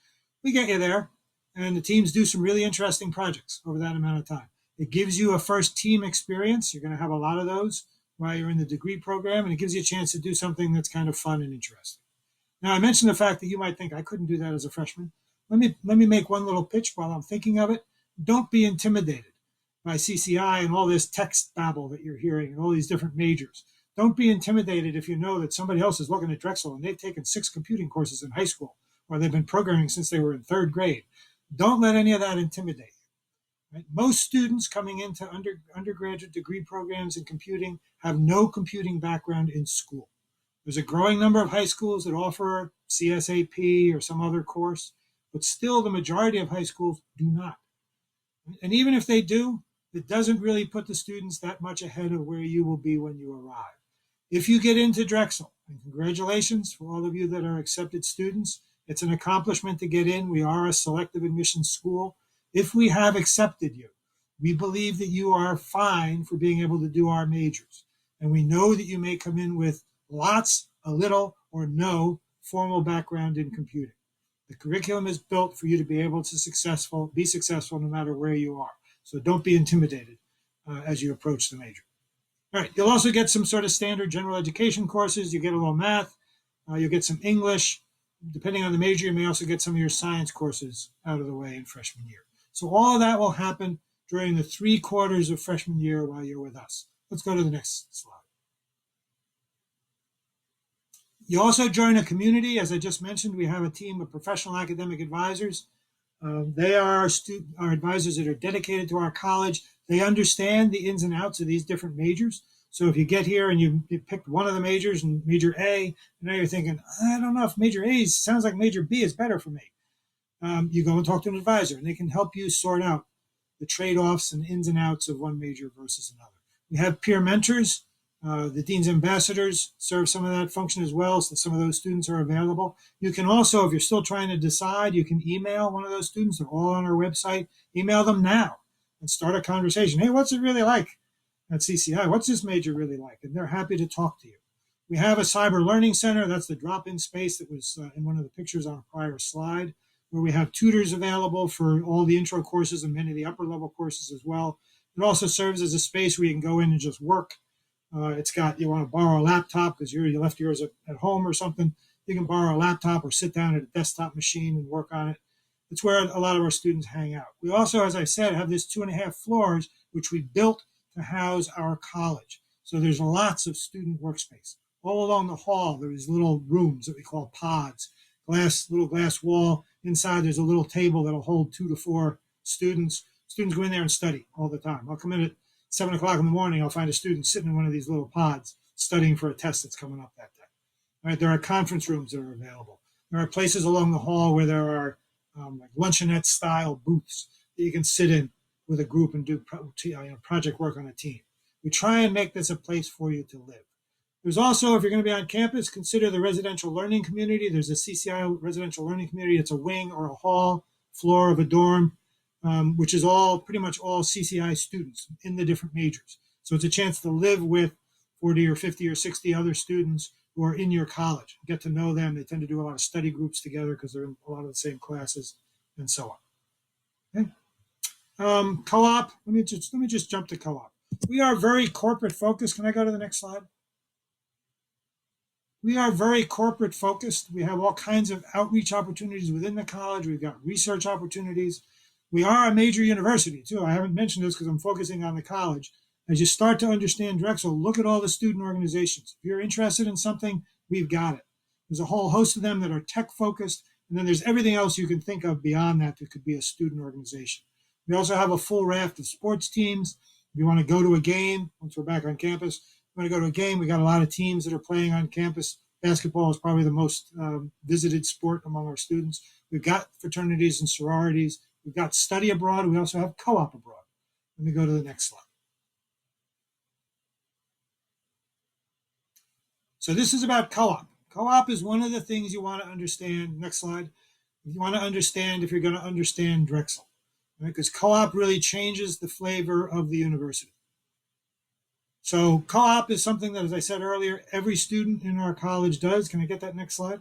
We get you there. And the teams do some really interesting projects over that amount of time. It gives you a first team experience. You're going to have a lot of those while you're in the degree program, and it gives you a chance to do something that's kind of fun and interesting. Now, I mentioned the fact that you might think I couldn't do that as a freshman. Let me make one little pitch while I'm thinking of it. Don't be intimidated by CCI and all this text babble that you're hearing and all these different majors. Don't be intimidated if you know that somebody else is looking at Drexel and they've taken 6 computing courses in high school, or they've been programming since they were in 3rd grade. Don't let any of that intimidate you. Right? Most students coming into undergraduate degree programs in computing have no computing background in school. There's a growing number of high schools that offer CSAP or some other course, but still the majority of high schools do not. And even if they do, it doesn't really put the students that much ahead of where you will be when you arrive. If you get into Drexel, and congratulations for all of you that are accepted students, it's an accomplishment to get in. We are a selective admissions school. If we have accepted you, we believe that you are fine for being able to do our majors. And we know that you may come in with lots, a little, or no formal background in computing. The curriculum is built for you to be able to be successful no matter where you are. So don't be intimidated as you approach the major. All right, you'll also get some sort of standard general education courses. You get a little math, you'll get some English. Depending on the major, you may also get some of your science courses out of the way in freshman year. So all of that will happen during the 3 quarters of freshman year while you're with us. Let's go to the next slide. You also join a community. As I just mentioned, we have a team of professional academic advisors. They are our advisors that are dedicated to our college. They understand the ins and outs of these different majors. So if you get here and you picked one of the majors and major A, and now you're thinking, I don't know if major A sounds like major B is better for me. You go and talk to an advisor, and they can help you sort out the trade-offs and ins and outs of one major versus another. We have peer mentors. The Dean's Ambassadors serve some of that function as well, so some of those students are available. You can also, if you're still trying to decide, you can email one of those students. They're all on our website. Email them now and start a conversation. Hey, what's it really like at CCI? What's this major really like? And they're happy to talk to you. We have a cyber learning center. That's the drop-in space that was in one of the pictures on a prior slide, where we have tutors available for all the intro courses and many of the upper-level courses as well. It also serves as a space where you can go in and just work. It's got, you want to borrow a laptop because you left yours at home or something, you can borrow a laptop or sit down at a desktop machine and work on it. It's where a lot of our students hang out. We also, as I said, have this 2.5 floors, which we built to house our college. So there's lots of student workspace. All along the hall, there's little rooms that we call pods, little glass wall. Inside, there's a little table that'll hold 2 to 4 students. Students go in there and study all the time. I'll come in at 7 o'clock in the morning, I'll find a student sitting in one of these little pods studying for a test that's coming up that day. All right, there are conference rooms that are available. There are places along the hall where there are like luncheonette-style booths that you can sit in with a group and do project work on a team. We try and make this a place for you to live. There's also, if you're going to be on campus, consider the residential learning community. There's a CCI residential learning community. It's a wing or a hall, floor of a dorm, which is pretty much all CCI students in the different majors. So it's a chance to live with 40 or 50 or 60 other students who are in your college. Get to know them. They tend to do a lot of study groups together because they're in a lot of the same classes and so on. Okay. Co-op. Let me just jump to co-op. We are very corporate focused. Can I go to the next slide? We are very corporate focused. We have all kinds of outreach opportunities within the college. We've got research opportunities. We are a major university, too. I haven't mentioned this because I'm focusing on the college. As you start to understand Drexel, look at all the student organizations. If you're interested in something, we've got it. There's a whole host of them that are tech-focused, and then there's everything else you can think of beyond that that could be a student organization. We also have a full raft of sports teams. If you want to go to a game, once we're back on campus, if you want to go to a game, we got a lot of teams that are playing on campus. Basketball is probably the most visited sport among our students. We've got fraternities and sororities. We've got study abroad. We also have co-op abroad. Let me go to the next slide. So this is about co-op. Co-op is one of the things you want to understand. Next slide. You want to understand if you're going to understand Drexel, right? Because co-op really changes the flavor of the university. So co-op is something that, as I said earlier, every student in our college does. Can I get that next slide?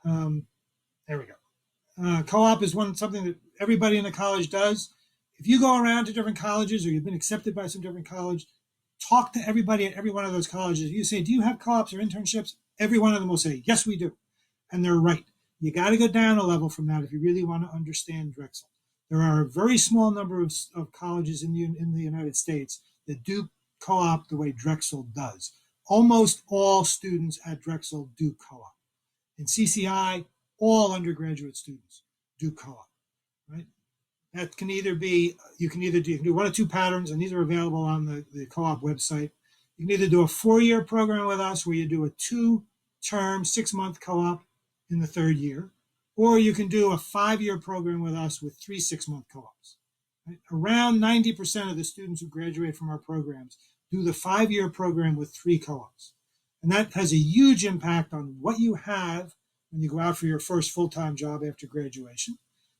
There we go. Co-op is something that everybody in the college does. If you go around to different colleges or you've been accepted by some different college, talk to everybody at every one of those colleges. You say, do you have co-ops or internships? Every one of them will say, yes, we do. And they're right. You got to go down a level from that if you really want to understand Drexel. There are a very small number of colleges in the United States that do co-op the way Drexel does. Almost all students at Drexel do co-op. In CCI, all undergraduate students do co-op, right? That can either be, you can do one of two patterns, and these are available on the co-op website. You can either do a 4-year program with us where you do a 2-term, 6-month co-op in the 3rd year, or you can do a 5-year program with us with 3 6-month co-ops. Right? Around 90% of the students who graduate from our programs do the 5-year program with 3 co-ops. And that has a huge impact on what you have when you go out for your first full-time job after graduation.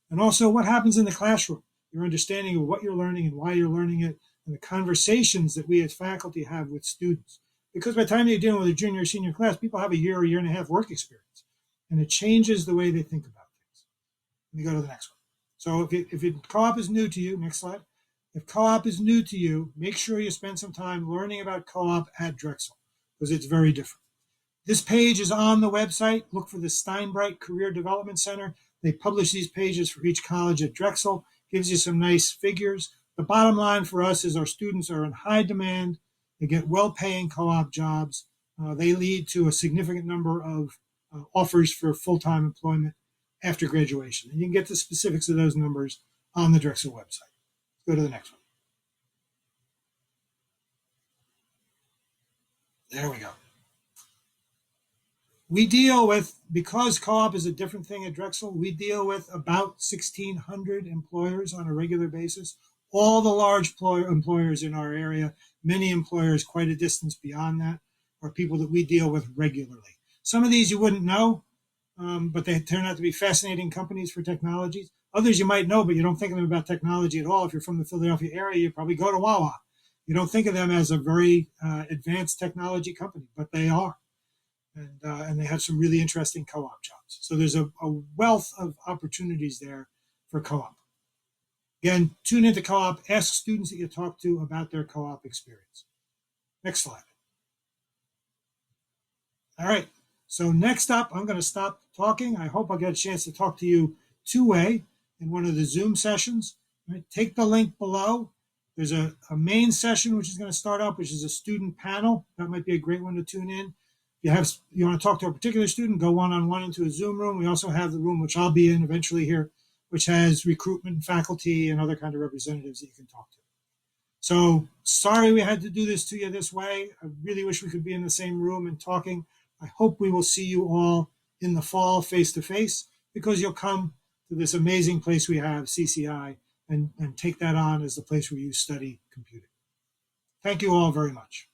And also what happens in the classroom, your understanding of what you're learning and why you're learning it, and the conversations that we as faculty have with students. Because by the time you're dealing with a junior or senior class, people have a year or year and a half work experience. And it changes the way they think about things. Let me go to the next one. So if co-op is new to you, next slide. If co-op is new to you, make sure you spend some time learning about co-op at Drexel, because it's very different. This page is on the website. Look for the Steinbright Career Development Center. They publish these pages for each college at Drexel. Gives you some nice figures. The bottom line for us is our students are in high demand. They get well-paying co-op jobs. They lead to a significant number of offers for full-time employment after graduation. And you can get the specifics of those numbers on the Drexel website. Let's go to the next one. There we go. We deal with, because co-op is a different thing at Drexel, we deal with about 1,600 employers on a regular basis. All the large employers in our area, many employers quite a distance beyond that, are people that we deal with regularly. Some of these you wouldn't know, but they turn out to be fascinating companies for technologies. Others you might know, but you don't think of them about technology at all. If you're from the Philadelphia area, you probably go to Wawa. You don't think of them as a very advanced technology company, but they are. And they have some really interesting co-op jobs. So there's a wealth of opportunities there for co-op. Again, tune into co-op, ask students that you talk to about their co-op experience. Next slide. All right, so next up, I'm going to stop talking. I hope I'll get a chance to talk to you two-way in one of the Zoom sessions. Right? Take the link below. There's a main session which is going to start up, which is a student panel. That might be a great one to tune in. If you want to talk to a particular student, go one-on-one into a Zoom room. We also have the room, which I'll be in eventually here, which has recruitment, faculty, and other kind of representatives that you can talk to. So sorry we had to do this to you this way. I really wish we could be in the same room and talking. I hope we will see you all in the fall face-to-face, because you'll come to this amazing place we have, CCI, and take that on as the place where you study computing. Thank you all very much.